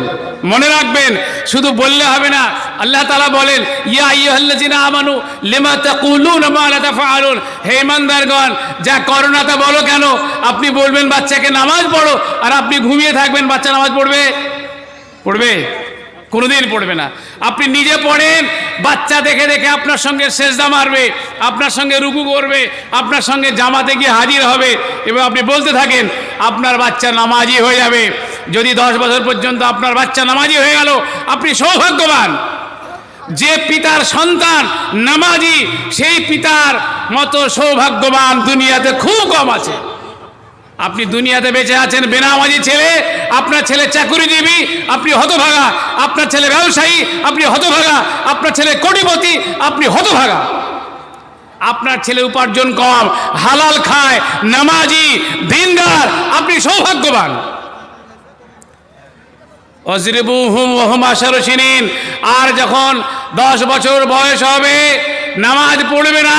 মনে রাখবেন, শুধু বললে হবে না। আল্লাহ তাআলা বলেন, ইয়া আইয়ুহাল্লাযিনা আমানু লিমা তাকুলুনা মা লা তাফআলুন, হে ঈমানদারগণ, যা করো না তা বলো কেন? আপনি বলবেন বাচ্চাকে নামাজ পড়ো, আর আপনি ঘুমিয়ে থাকবেন, বাচ্চা নামাজ পড়বে? পড়বে? কোনোদিন পড়বে না। আপনি নিজে পড়েন, বাচ্চা দেখে দেখে আপনার সঙ্গে সেজদা মারবে, আপনার সঙ্গে রুকু করবে, আপনার সঙ্গে জামাতে গিয়ে হাজির হবে, এবং আপনি বলতে থাকেন, আপনার বাচ্চা নামাজি হয়ে যাবে। যদি 10 বছর পর্যন্ত আপনার বাচ্চা নামাজি হয়ে গেল, আপনি সৌভাগ্যবান। যে পিতার সন্তান নামাজি, সেই পিতার মতো সৌভাগ্যবান দুনিয়াতে খুব কম আছে। আপনি দুনিয়াতে বেঁচে আছেন বেনামাজি ছেলে, আপনার ছেলে চাকুরিজীবী, আপনি হতভাগা। আপনার ছেলে ব্যবসায়ী, আপনি হতভাগা। আপনার ছেলে কোটিপতি, আপনি হতভাগা। আপনার ছেলে উপার্জন কম, হালাল খায়, নামাজি, দিনদার, আপনি সৌভাগ্যবান। অজরিবুহুম ওয়াহুম আশারু সিনিন। আর যখন 10 বছর বয়স হবে, নামাজ পড়বে না,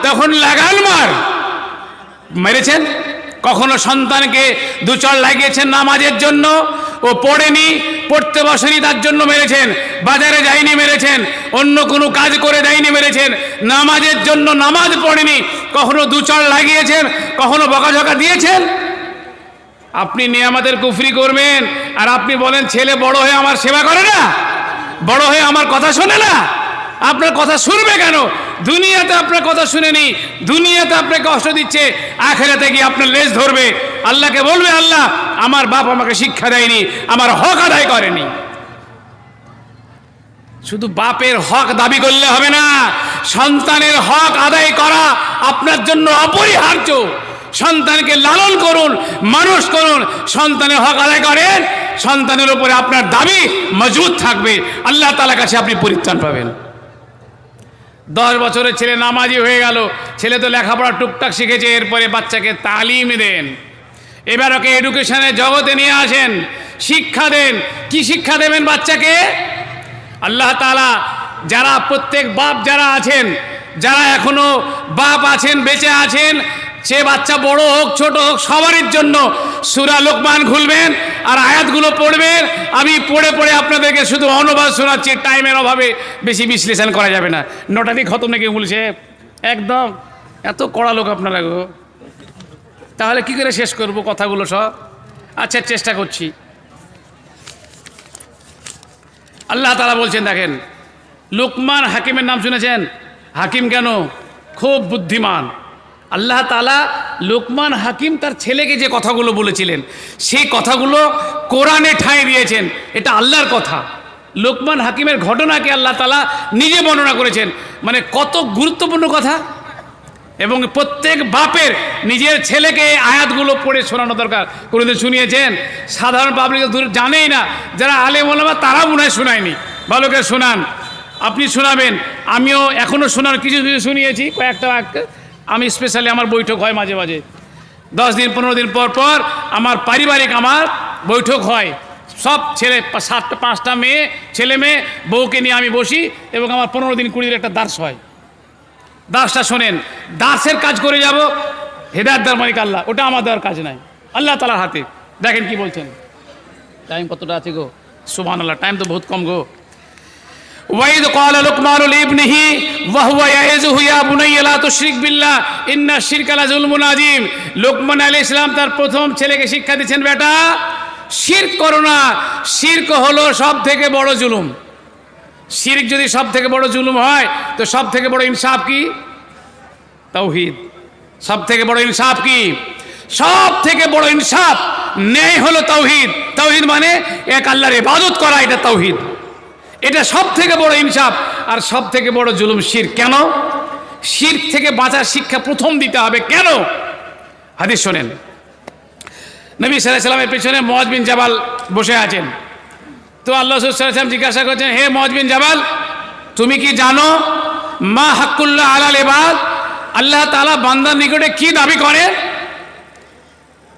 তখন লাগান মার। মেরেছেন কখনো সন্তানকে 2 চড় লাগিয়েছেন নামাজের জন্য? ও পড়েনি, পড়তে বসেনি, তার জন্য মেরেছেন। বাজারে যায়নি, মেরেছেন। অন্য কোনো কাজ করে যায়নি, মেরেছেন। নামাজের জন্য নামাজ পড়েনি, কখনো 2 চড় লাগিয়েছেন, কখনো বকাঝকা দিয়েছেন? আপনি নিয়ামতের কুফরি করবেন, আর আপনি বলেন ছেলে বড় হয়ে আমার সেবা করে না, বড় হয়ে আমার কথা শোনে না। আপনার কথা শুনবে কেন? দুনিয়াতে আপনার কথা শুনেনি, দুনিয়াতে আপনাকে কষ্ট দিচ্ছে, আখিরাতে গিয়ে আপনার লেজ ধরবে, আল্লাহকে বলবে, আল্লাহ আমার বাপ আমাকে শিক্ষা দেয়নি, আমার হক আদায় করেনি। শুধু বাপের হক দাবি করলে হবে না, সন্তানের হক আদায় করা আপনার জন্য অপরিহার্য। সন্তানকে লালন করুন, মানুষ করুন, সন্তানের হক আদায় করেন, সন্তানের উপরে আপনার দাবি মজবুত থাকবে, আল্লাহ তাআলার কাছে আপনি পরিত্রাণ পাবেন। 10 বছরের ছেলে নামাজি হয়ে গেল, ছেলে তো লেখাপড়া টুকটাক শিখেছে, এরপরে বাচ্চাকে তালিম দেন, এবার ওকে এডুকেশনের জগতে নিয়ে আসেন, শিক্ষা দেন। কি শিক্ষা দেবেন বাচ্চাকে? আল্লাহ তাআলা যারা প্রত্যেক বাপ যারা আছেন, যারা এখনো বাপ আছেন, বেঁচে আছেন, সে বাচ্চা বড় হোক ছোট হোক সবারই জন্য সূরা লোকমান খুলবেন আর আয়াতগুলো পড়বেন। আমি পড়ে পড়ে আপনাদেরকে শুধু অনুবাদ শোনাচ্ছি, টাইমের অভাবে বেশি বিশ্লেষণ করা যাবে না। 9টাতেই খতম নাকি বলছে, একদম এত কড়া লোক আপনারা গো, তাহলে কি করে শেষ করব কথাগুলো সব? আচ্ছা, চেষ্টা করছি। আল্লাহ তাআলা বলছেন, দেখেন, লুকমান হাকিমের নাম শুনেছেন? হাকিম কেন? খুব বুদ্ধিমান। আল্লাহ তাআলা লুকমান হাকিম তার ছেলেকে যে কথাগুলো বলেছিলেন সেই কথাগুলো কোরআনে ঠাঁই দিয়েছেন, এটা আল্লাহর কথা। লুকমান হাকিমের ঘটনাকে আল্লাহ তাআলা নিজে বর্ণনা করেছেন, মানে কত গুরুত্বপূর্ণ কথা। এবং প্রত্যেক বাপের নিজের ছেলেকে আয়াতগুলো পড়ে শোনানো দরকার। কোনোদিন শুনিয়েছেন? সাধারণ পাবলিক জানেই না, যারা আলেম ওলামা তারা মনে হয় শোনায়নি। ভালো করে শোনান, আপনি শোনাবেন, আমিও এখনও শোনার কিছু কিছু শুনিয়েছি, কয়েকটা আমি স্পেশালি আমার বৈঠক হয় মাঝে মাঝে, 10 দিন 15 দিন পর পর আমার পারিবারিক আমার বৈঠক হয়। সব ছেলে 5টা মেয়ে, ছেলে মেয়ে বউকে নিয়ে আমি বসি এবং আমার 15 দিন 20 দিন একটা দার্স হয়। দার্সটা শোনেন, দার্সের কাজ করে যাব, হেদায়েত দেওয়ার মালিক আল্লাহ, ওটা আমার দেওয়ার কাজ নাই, আল্লাহ তাআলার হাতে। দেখেন কি বলছেন, টাইম কতটা আছে গো? সুবহানাল্লাহ, টাইম তো বহুত কম গো। ওয়াইদ ক্বালা লুকমানু লিবনিহি ওয়া হুয়া ইয়াইযুহু ইয়া বুনাইয়া লা তুশরিক বিল্লাহ ইন্না শিরকা লাযুলমুন আযীম। লুকমান আলাইহিস সালাম তার প্রথম ছেলেকে শিক্ষা দিচ্ছেন, বেটা শিরক করো না, শিরক হলো সব থেকে বড় জুলুম। শিরক যদি সব থেকে বড় জুলুম হয় তো সব থেকে বড় ইনসাফ কি? তাওহীদ। সব থেকে বড় ইনসাফ কি? সব থেকে বড় ইনসাফ ন্যায় হলো তাওহীদ। তাওহীদ মানে এক আল্লাহর ইবাদত করা, এটা তাওহীদ, এটা সব থেকে বড় ইনসাফ। আর সব থেকে বড় জুলুম শিরক। কেন? শিরক থেকে বাঁচার শিক্ষা প্রথম দিতে হবে। কেন? হাদিস শোনেন, নবী সাল্লাল্লাহু আলাইহি ওয়াসাল্লামের পেছনে মুআয বিন জাবাল বসে আছেন। তো আল্লাহ রাসূল সাল্লাল্লাহু আলাইহি ওয়াসাল্লাম জিজ্ঞাসা করছেন, হে মুআয বিন জাবাল, তুমি কি জানো মা হাক্কুল্লাহ আলাল ইবাদ, আল্লাহ তাআলা বান্দার নিকটে কি দাবি করে?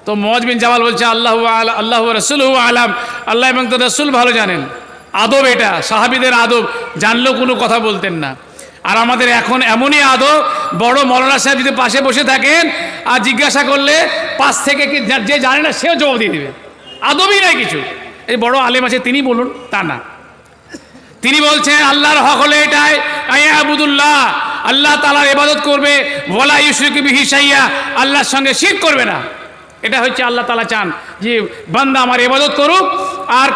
তো মুআয বিন জাবাল বলছে, আল্লাহু ওয়া রাসূলুহু আলাম, আল্লাহ এবং তার রাসূল ভালো জানেন। আদব, এটা সাহাবীদের আদব, জানলেও কোনো কথা বলতেন না। আর আমাদের এখন এমনই আদব, বড় মৌলানা সাহেব যদি পাশে বসে থাকেন আর জিজ্ঞাসা করলে পাশ থেকে যে জানে না সেও জবাব দিয়ে দেবে, আদবই নাই কিছু। এই বড় আলেম আছে তিনি বলুন, তা না, তিনি বলছেন আল্লাহর হক হলো এটাই, আয়াবুদুল্লাহ, আল্লাহ তাআলার ইবাদত করবে, ওয়ালা ইউশরিকু বিহি শাইয়া, আল্লাহর সঙ্গে শিরক করবে না। এটা হচ্ছে আল্লাহ তাআলা চান যে বান্দা আমার ইবাদত করুক আর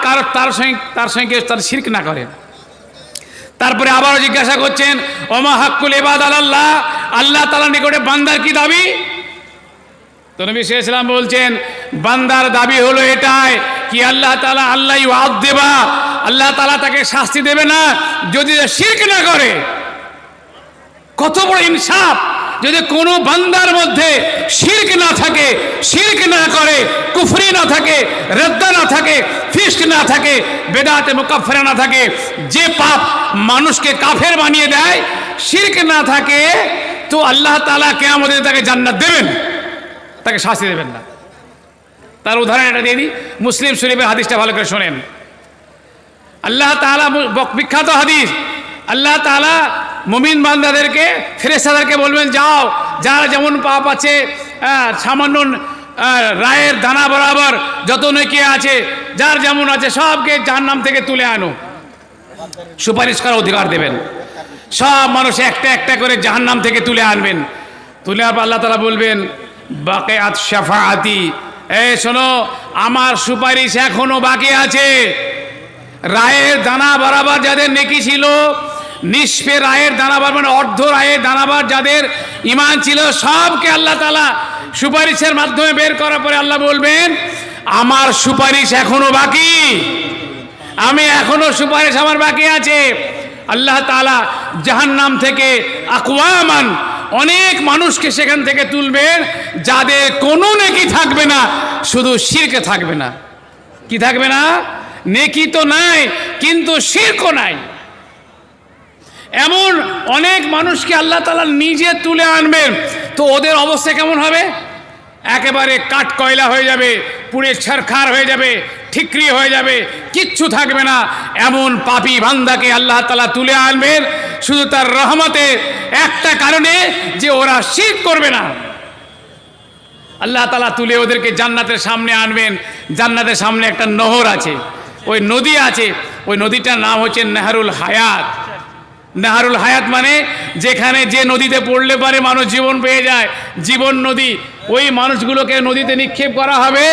তার সঙ্গে তার শিরক না করে। তারপরে আবারও জিজ্ঞাসা করছেন, ওমা হাক্কুল ইবাদ আলাল্লাহ, আল্লাহ তাআলার নিকটে বান্দার কি দাবি? তো নবী সাল্লাল্লাহু আলাইহি ওয়াসাল্লাম বলছেন, বান্দার দাবি হলো এটাই কি আল্লাহ তাআলা আল্লাহ ইউআযযিবা, আল্লাহ তাআলা তাকে শাস্তি দেবে না যদি শিরক না করে। কত বড় ইনসাফ! যদি কোনো বান্দার মধ্যে শিরক না থাকে, শিরক না করে, কুফরি না থাকে, রদ্দা না থাকে, ফিস্ক না থাকে, বেদাতে মুকাফফিরা না থাকে, যে পাপ মানুষকে কাফের বানিয়ে দেয়, শিরক না থাকে, তো আল্লাহ তাআলা কিয়ামতে তাকে জান্নাত দেবেন, তাকে শাস্তি দেবেন না। তার উদাহরণ এটা দিয়ে দিই, মুসলিম শরীফের হাদিসটা ভালো করে শোনেন। আল্লাহ তাআলা, বিখ্যাত হাদিস, আল্লাহ তাআলা মুমিন বান্দাদেরকে, ফেরেশতাদেরকে বলবেন, যাও, যার যেমন পাপ আছে, সামান্য রায়ের দানা বরাবর যত নেকি আছে, যার যেমন আছে সবকে জাহান্নাম থেকে তুলে আনো, সুপারিশ করার অধিকার দেবেন। সব মানুষ একটা একটা করে জাহান্নাম থেকে তুলে আনবেন। তুলে আনবার আল্লাহ তাআলা বলবেন, বাকিয়াত শাফাআতি, এই শোনো, আমার সুপারিশ এখনো বাকি আছে। রায়ের দানা বরাবর যাদের নেকি ছিল, নিষ্পে রায়ের দানাবার মানে অর্ধ রায়ের দানাবার যাদের ঈমান ছিল, সবকে আল্লাহ তাআলা সুপারিশের মাধ্যমে বের করার পরে আল্লাহ বলবেন, আমার সুপারিশ এখনো বাকি, আমি এখনো সুপারিশ আমার বাকি আছে। আল্লাহ তাআলা জাহান্নাম থেকে আকওয়ামান, অনেক মানুষকে সেখান থেকে তুলবেন যাদের কোনো নেকি থাকবে না, শুধু শিরকে থাকবে না। কি থাকবে না? নেকি তো নাই, কিন্তু শিরকও নাই। এমন অনেক মানুষকে আল্লাহ তাআলা নিজে তুলে আনবেন, তো ওদের অবস্থা কেমন হবে? একেবারে কাঠ কয়লা হয়ে যাবে, পুড়ে ছারখার হয়ে যাবে, ঠিকরি হয়ে যাবে, কিচ্ছু থাকবে না। এমন পাপী বান্দাকে আল্লাহ তাআলা তুলে আনবেন শুধু তার রহমতের একটা কারণে, যে ওরা শিরক করবে না। আল্লাহ তাআলা তুলে ওদেরকে জান্নাতের সামনে আনবেন। জান্নাতের সামনে একটা নহর আছে, ওই নদী আছে, ওই নদীটার নাম হচ্ছে নেহরুল হায়াত। নেহরুল হায়াত মানে যেখানে যে নদীতে পড়লে পারে মানুষ জীবন পেয়ে যায়, জীবন নদী। ওই মানুষগুলোকে নদীতে নিক্ষেপ করা হবে,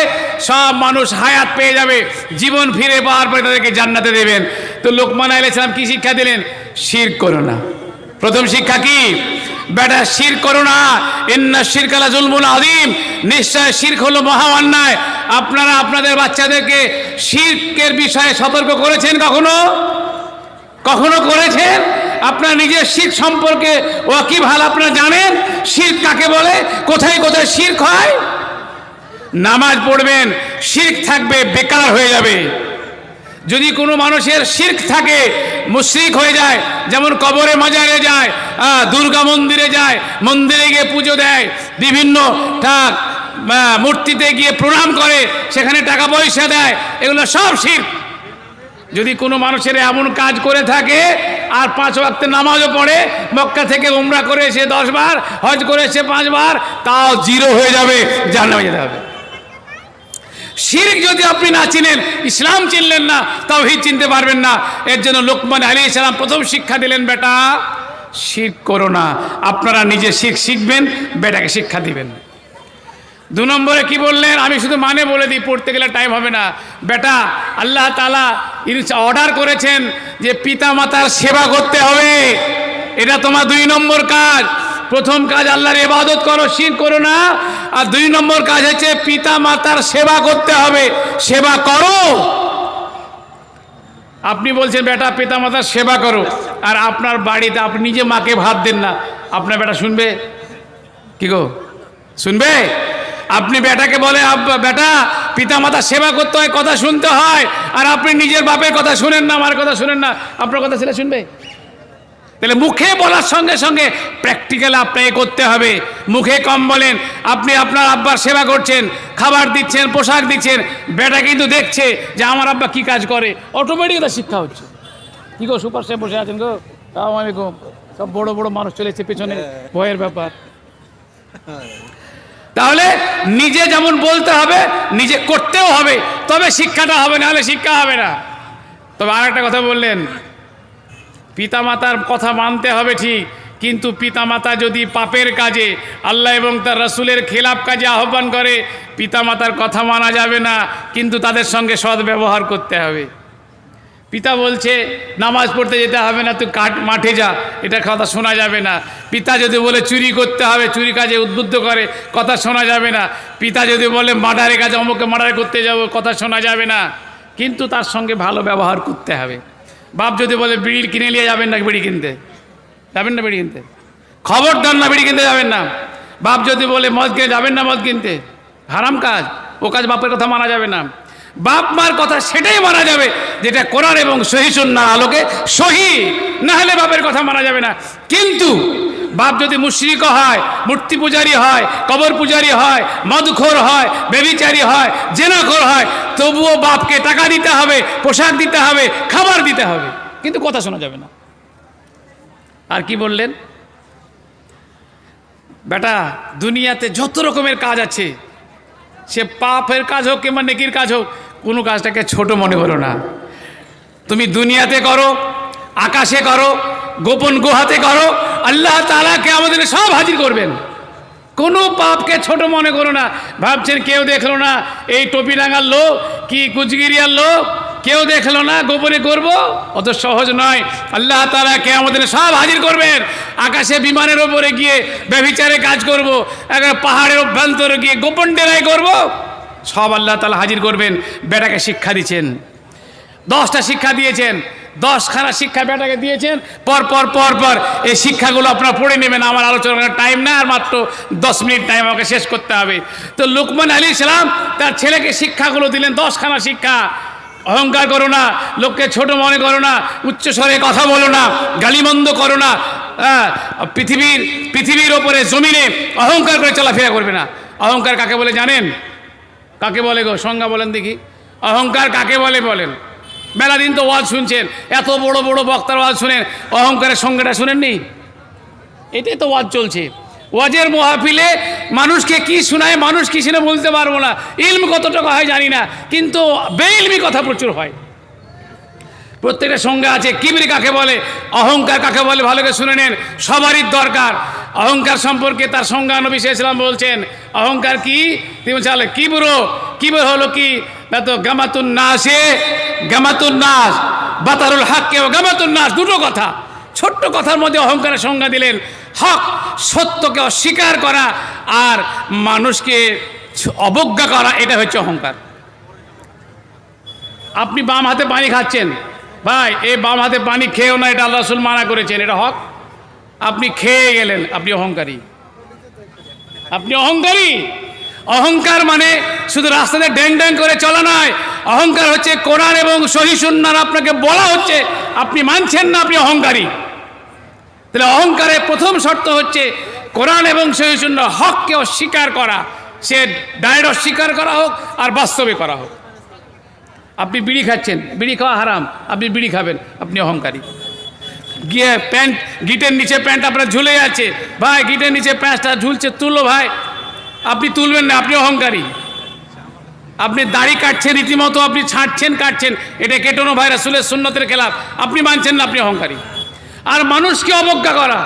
সব মানুষ হায়াত পেয়ে যাবে, জীবন ফিরে পাওয়ার পরে তাদেরকে জান্নাতে দেবেন। তো লোকমান আলাইহিস সালাম কি শিক্ষা দিলেন? শিরক করো না। প্রথম শিক্ষা কি? বেটা শিরক করো না। ইন্না শিরকা লা যুলমুন আযীম, নিশ্চয় শিরক হলো মহা অন্যায়। আপনারা আপনাদের বাচ্চাদেরকে শিরকের বিষয়ে সতর্ক করেছেন কখনো? কখনো করেছেন? আপনার নিজের শিরক সম্পর্কে ওয়াকিবহাল আপনারা জানেন? শিরক কাকে বলে, কোথায় কোথায় শিরক হয়? নামাজ পড়বেন, শিরক থাকবে, বেকার হয়ে যাবে। যদি কোনো মানুষের শিরক থাকে, মুশরিক হয়ে যায়, যেমন কবরে মাজারে যায়, দুর্গা মন্দিরে যায়, মন্দিরে গিয়ে পুজো দেয়, বিভিন্ন মূর্তিতে গিয়ে প্রণাম করে, সেখানে টাকা পয়সা দেয়, এগুলো সব শিরক। যদি কোনো মানুষের এমন কাজ করে থাকে, আর 5 ওয়াক্ত নামাজও পড়ে, মক্কা থেকে উমরা করেছে 10 বার, হজ করেছে 5 বার, তাও জিরো হয়ে যাবে, জাহান্নামে যেতে হবে। শিরক যদি আপনি না চিনেন, ইসলাম চিনলেন না, তাওহীদ চিনতে পারবেন না। এর জন্য লোকমান আলাইহিস সালাম প্রথম শিক্ষা দিলেন, বেটা শিরক করো না। আপনারা নিজে শিরক শিখবেন, বেটাকে শিক্ষা দিবেন। 2 নম্বরে কি বললেন? আমি শুধু মানে বলে দিই, পড়তে গেলে টাইম হবে না। বেটা আল্লাহ তাআলা অর্ডার করেছেন যে পিতা মাতার সেবা করতে হবে, এটা তোমার 2 নম্বর কাজ। প্রথম কাজ আল্লাহর ইবাদত করো, শিরক করো না। আর 2 নম্বর কাজ হচ্ছে পিতা মাতার সেবা করতে হবে, সেবা করো। আপনি বলছেন বেটা পিতা মাতার সেবা করো, আর আপনার বাড়িতে আপনি নিজে মাকে ভাত দেন না, আপনার বেটা শুনবে? কি গো, শুনবে? আপনি বেটাকে বলে বেটা পিতা মাতার সেবা করতে হয়, কথা শুনতে হয়, আর আপনি নিজের বাপের কথা শুনেন না, আমার কথা শুনেন না, আপনার কথা ছেলে শুনবে? তাহলে মুখে বলার সঙ্গে সঙ্গে প্র্যাকটিক্যাল আপনাকে করতে হবে। মুখে কম বলেন, আপনি আপনার আব্বার সেবা করছেন, খাবার দিচ্ছেন, পোশাক দিচ্ছেন, বেটা কিন্তু দেখছে যে আমার আব্বা কি কাজ করে, অটোমেটিক তার শিক্ষা হচ্ছে। কি গো সুপার সাহেব বসে আছেন গো, আসসালামু আলাইকুম। সব বড় বড় মানুষ চলেছে পেছনে, ভয়ের ব্যাপার। তাহলে নিজে যেমন বলতে হবে, নিজে করতেও হবে, তবে শিক্ষাটা হবে, নাহলে শিক্ষা হবে না। তবে আর একটা কথা বললেন, পিতামাতার কথা মানতে হবে ঠিক, কিন্তু পিতামাতা যদি পাপের কাজে, আল্লাহ এবং তার রাসূলের খেলাফ কাজে আহ্বান করে, পিতামাতার কথা মানা যাবে না, কিন্তু তাদের সঙ্গে সৎ ব্যবহার করতে হবে। পিতা বলছে নামাজ পড়তে যেতে হবে না, তুই মাঠে যা, এটা কথা শোনা যাবে না। পিতা যদি বলে চুরি করতে হবে, চুরি কাজে উদ্বুদ্ধ করে, কথা শোনা যাবে না। পিতা যদি বলে মার্ডারের কাজে অমুকে মার্ডার করতে যাবো, কথা শোনা যাবে না, কিন্তু তার সঙ্গে ভালো ব্যবহার করতে হবে। বাপ যদি বলে বিড়ি কিনে নিয়ে যাবেন না, বিড়ি কিনতে যাবেন না, বিড়ি কিনতে খবরদার না, বিড়ি কিনতে যাবেন না। বাপ যদি বলে মদ কিনে যাবেন না, মদ কিনতে, হারাম কাজ, ও কাজ বাপের কথা মানা যাবে না। বাপ মার কথা সেটাই মানা যাবে যেটা কোরআন এবং সহিহ সুন্নাহর আলোকে সহি, না হলে বাপের কথা মানা যাবে না। কিন্তু বাপ যদি মুশরিক হয়, মূর্তি পূজারী হয়, কবর পূজারী হয়, মদখোর হয়, ব্যভিচারী হয়, জেনাখোর হয়, তবুও বাপকে টাকা দিতে হবে, পোশাক দিতে হবে, খাবার দিতে হবে, কিন্তু কথা শোনা যাবে না। আর কি বললেন? বেটা দুনিয়াতে যত রকমের কাজ আছে, সে পাপের কাজ হোক কিংবা নেকির কাজ হোক, কোনো কাজটাকে ছোট মনে করো না। তুমি দুনিয়াতে করো, আকাশে করো, গোপন গুহাতে করো, আল্লাহ তাআলাকে আমাদের সব হাজির করবেন। কোনো পাপকে ছোট মনে করো না। ভাবছেন কেউ দেখলো না, এই টুপি রাঙার লোক কি কুচগিরিয়ার লোক, কেউ দেখলো না, গোপনে করব, অত সহজ নয়। আল্লাহ তাআলা কিয়ামতের সব হাজির করবেন। আকাশে বিমানের ওপরে গিয়ে ব্যভিচারে কাজ করব, একটা পাহাড়ের অভ্যন্তরে গিয়ে গোপন ডেরাই করব, সব আল্লাহ তাআলা হাজির করবেন। বেটাকে শিক্ষা দিচ্ছেন, 10টা শিক্ষা দিয়েছেন, 10খানা শিক্ষা বেটাকে দিয়েছেন, পর পর পর পর এই শিক্ষাগুলো আপনারা পড়ে নেবেন। আমার আলোচনার টাইম না, আর মাত্র 10 মিনিট টাইম আমাকে শেষ করতে হবে। তো লুকমান আলাইহিস সালাম তার ছেলেকে শিক্ষাগুলো দিলেন, 10খানা শিক্ষা। অহংকার করো না, লোককে ছোট মনে করো না, উচ্চস্বরে কথা বলো না, গালিমন্দ করো না, পৃথিবীর ওপরে জমিনে অহংকার করে চলাফেরা করবে না। অহংকার কাকে বলে জানেন? কাকে বলে গো? সংজ্ঞা বলেন দেখি। অহংকার কাকে বলে বলেন? মেলা দিন তো ওয়াজ শুনছেন, এত বড় বড় বক্তার ওয়াজ শুনেন, অহংকারের সংজ্ঞাটা শুনেননি? এটাই তো ওয়াজ চলছে। ওয়াজের মাহফিলে মানুষকে কি শোনায়, মানুষ কি শুনে বলতে পারবো না। ইলম কত টাকা হয় জানি না, কিন্তু বেইলমি কথা প্রচুর হয়। প্রত্যেকটা সংজ্ঞা আছে। কিবরি কাকে বলে, অহংকার কাকে বলে, ভালো করে শুনে নেন, সবারই দরকার। অহংকার সম্পর্কে তার সংজ্ঞা নবী সাল্লাল্লাহু আলাইহি ওয়াসাল্লাম বলছেন, অহংকার কি? তিনি বলছেন কিবর হলো কি? তো গামাতুন নাসে, গামাতুন নাস, বাতারুল হককে ও গামাতুন নাস, দুটো কথা। ছোট্ট কথার মধ্যে অহংকারের সংজ্ঞা দিলেন। হক, সত্যকে অস্বীকার করা আর মানুষকে অবজ্ঞা করা, এটা হচ্ছে অহংকার। আপনি বাম হাতে পানি খাচ্ছেন, ভাই এই বাম হাতে পানি খেয়েও না, এটা আল্লাহ রাসূল মানা করেছেন, এটা হক। আপনি খেয়ে গেলেন, আপনি অহংকারী। আপনি অহংকারী। অহংকার মানে শুধু রাস্তাতে ড্যাং ড্যাং করে চলা নয়। অহংকার হচ্ছে কোরআন এবং সহিহ সুন্নাহ আপনাকে বলা হচ্ছে, আপনি মানছেন না, আপনি অহংকারী। তাহলে অহংকারের প্রথম শর্ত হচ্ছে কোরআন এবং সহিহ সুন্নাহ হককে অস্বীকার করা। সে ডাইরেক্ট অস্বীকার করা হোক আর বাস্তবে করা হোক। আপনি বিড়ি খাচ্ছেন, বিড়ি খাওয়া হারাম, আপনি বিড়ি খাবেন, আপনি অহংকারী। গিয়ে প্যান্ট, গিটের নিচে প্যান্ট আপনার ঝুলে যাচ্ছে, ভাই গিটের নিচে প্যান্টটা ঝুলছে, তুলো ভাই, আপনি তুলবেন না, আপনি অহংকারী। আপনি দাড়ি কাটছেন রীতিমতো, আপনি ছাঁটছেন কাটছেন, এটা কেটোনো ভাই রাসূলের সুন্নতের খেলাফ, আপনি মানছেন না, আপনি অহংকারী। আর মানুষকে অবজ্ঞা করা,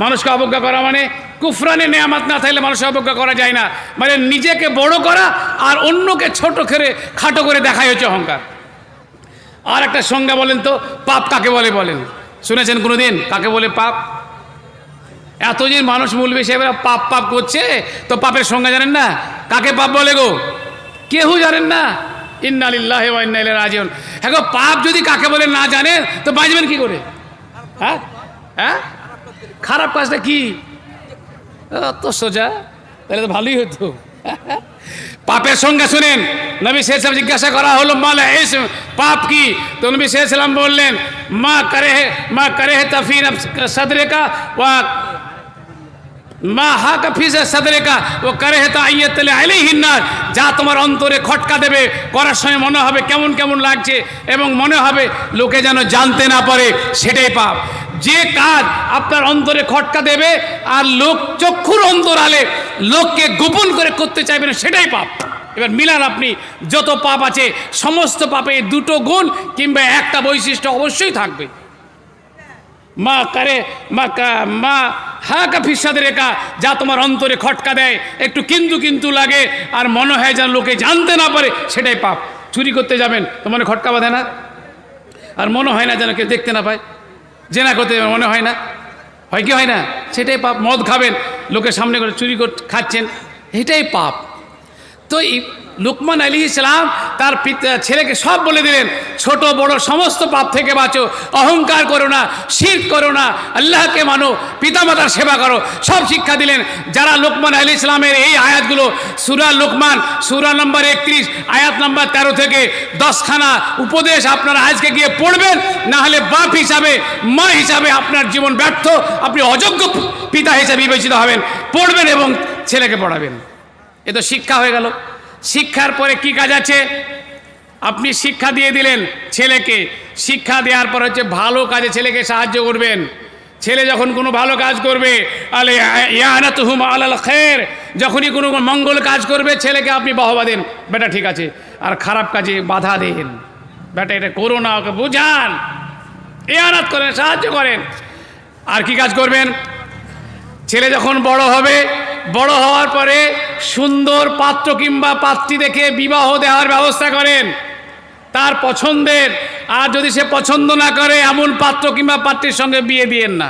মানুষকে অবজ্ঞা করা মানে কুফরানে নেয়ামত না থাকলে মানুষকে অবজ্ঞা করা যায় না, মানে নিজেকে বড় করা আর অন্যকে ছোট করে খাটো করে দেখাই হচ্ছে অহংকার। আর একটা সংজ্ঞা বলেন তো, পাপ কাকে বলে বলেন? শুনেছেন কোনোদিন কাকে বলে পাপ? এতদিন মানুষ মৌলভী সাহেবরা পাপ পাপ করছে, তো পাপের সংজ্ঞা জানেন না? কাকে পাপ বলে গো? কেউ জানেন না। ইন্না লিল্লাহি ওয়া ইন্না ইলাইহি রাজিউন। হ্যাঁ গো, পাপ যদি কাকে বলে না জানেন তো বাঁচবেন কি করে? হ্যাঁ হ্যাঁ, খারাপ কাজটা কি? তো সোজা, তাহলে তো ভালোই হতো। পাপের সংজ্ঞা শুনেন, নবী সাল্লাল্লাহু আলাইহি ওয়াসাল্লাম জিজ্ঞাসা করা হলো মালা ইসম, পাপ কি? তো নবী সাল্লাল্লাহু আলাইহি ওয়াসাল্লাম বললেন, মা কারে তাফি সদরে কা ওয়া মা হাকা ফি সদরে কা ও কারে আইয়াতলে আলাইহিন নার, যা তোমার অন্তরে খটকা দেবে, করার সময় মনে হবে কেমন কেমন লাগছে এবং মনে হবে লোকে যেন জানতে না পারে, সেটাই পাপ। যে কাজ আপনার অন্তরে খটকা দেবে আর লোক চক্ষুর অন্তরালে লোককে গোপন করে করতে চাইবেন, সেটাই পাপ। এবার মিলান, আপনি যত পাপ আছে সমস্ত পাপে দুটো গুণ কিংবা একটা বৈশিষ্ট্য অবশ্যই থাকবে। মা হা কাফি সাদরেকা, যা তোমার অন্তরে খটকা দেয়, একটু কিন্তু লাগে আর মনে হয় যেন লোকে জানতে না পারে, সেটাই পাপ। চুরি করতে যাবেন তো মনে খটকা বাঁধে না, আর মনে হয় না যেন কেউ দেখতে না পায়। জেনা করতে যাবেন, মনে হয় না, হয় কি হয় না, সেটাই পাপ। মদ খাবেন, লোকের সামনে করে চুরি খাচ্ছেন, এটাই পাপ। তো লুকমান আলাইহিস সালাম তার ছেলেকে সব বলে দিলেন, ছোট বড় সমস্ত পাপ থেকে বাঁচো, অহংকার করো না, শিরক করো না, আল্লাহকে মানো, পিতামাতার সেবা করো, সব শিক্ষা দিলেন। যারা লুকমান আলাইহিস সালামের এই আয়াতগুলো, সূরা লুকমান সূরা নম্বর 31 আয়াত নম্বর 13 থেকে 10খানা উপদেশ আপনারা আজকে গিয়ে পড়বেন, না হলে বাপ হিসাবে, মা হিসাবে আপনার জীবন ব্যর্থ, আপনি অযোগ্য পিতা হিসাবে বিবেচিত হবেন। পড়বেন এবং ছেলেকে পড়াবেন, এ তো শিক্ষা হয়ে গেল। শিক্ষার পরে কি কাজ আছে? আপনি শিক্ষা দিয়ে দিলেন ছেলেকে, শিক্ষা দেওয়ার পর হচ্ছে ভালো কাজে ছেলেকে সাহায্য করবেন। ছেলে যখন কোনো ভালো কাজ করবে, আলে ইয়ানাতুহুম আলাল খায়র, যখনই কোনো মঙ্গল কাজ করবে ছেলেকে আপনি বাহবা দেন, বেটা ঠিক আছে, আর খারাপ কাজে বাধা দেন, বেটা এটা করো না, ওকে বুঝান, ইয়ানাত করেন, সাহায্য করেন। আর কি কাজ করবেন? ছেলে যখন বড় হবে, বড় হওয়ার পরে সুন্দর পাত্র কিংবা পাত্রী দেখে বিবাহ দেওয়ার ব্যবস্থা করেন, তার পছন্দের। আর যদি সে পছন্দ না করে, এমন পাত্র কিংবা পাত্রীর সঙ্গে বিয়ে দিয়েন না।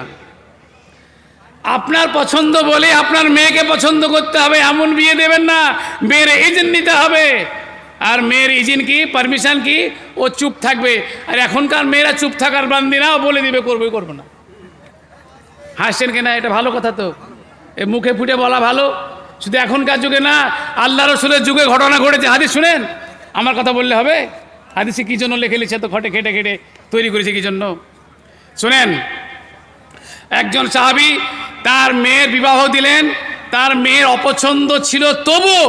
আপনার পছন্দ বলে আপনার মেয়েকে পছন্দ করতে হবে, এমন বিয়ে দেবেন না। মেয়ের এজেন্ট নিতে হবে, আর মেয়ের ইজিন কি, পারমিশন কি, ও চুপ থাকবে। আর এখনকার মেয়েরা চুপ থাকার বান্দি না, ও বলে দিবে করবে করবো না। হাসছেন কিনা? এটা ভালো কথা তো, এ মুখে ফুটে বলা ভালো। শুধু এখনকার যুগে না, আল্লাহ রসুলের যুগে ঘটনা ঘটেছে। হাদিস শুনেন, আমার কথা বললে হবে? হাদিসে কী জন্য লেখে লিখছে, তো ঘটে খেটে খেটে তৈরি করেছে কী জন্য শুনেন। একজন সাহাবী তার মেয়ের বিবাহ দিলেন, তার মেয়ের অপছন্দ ছিল তবু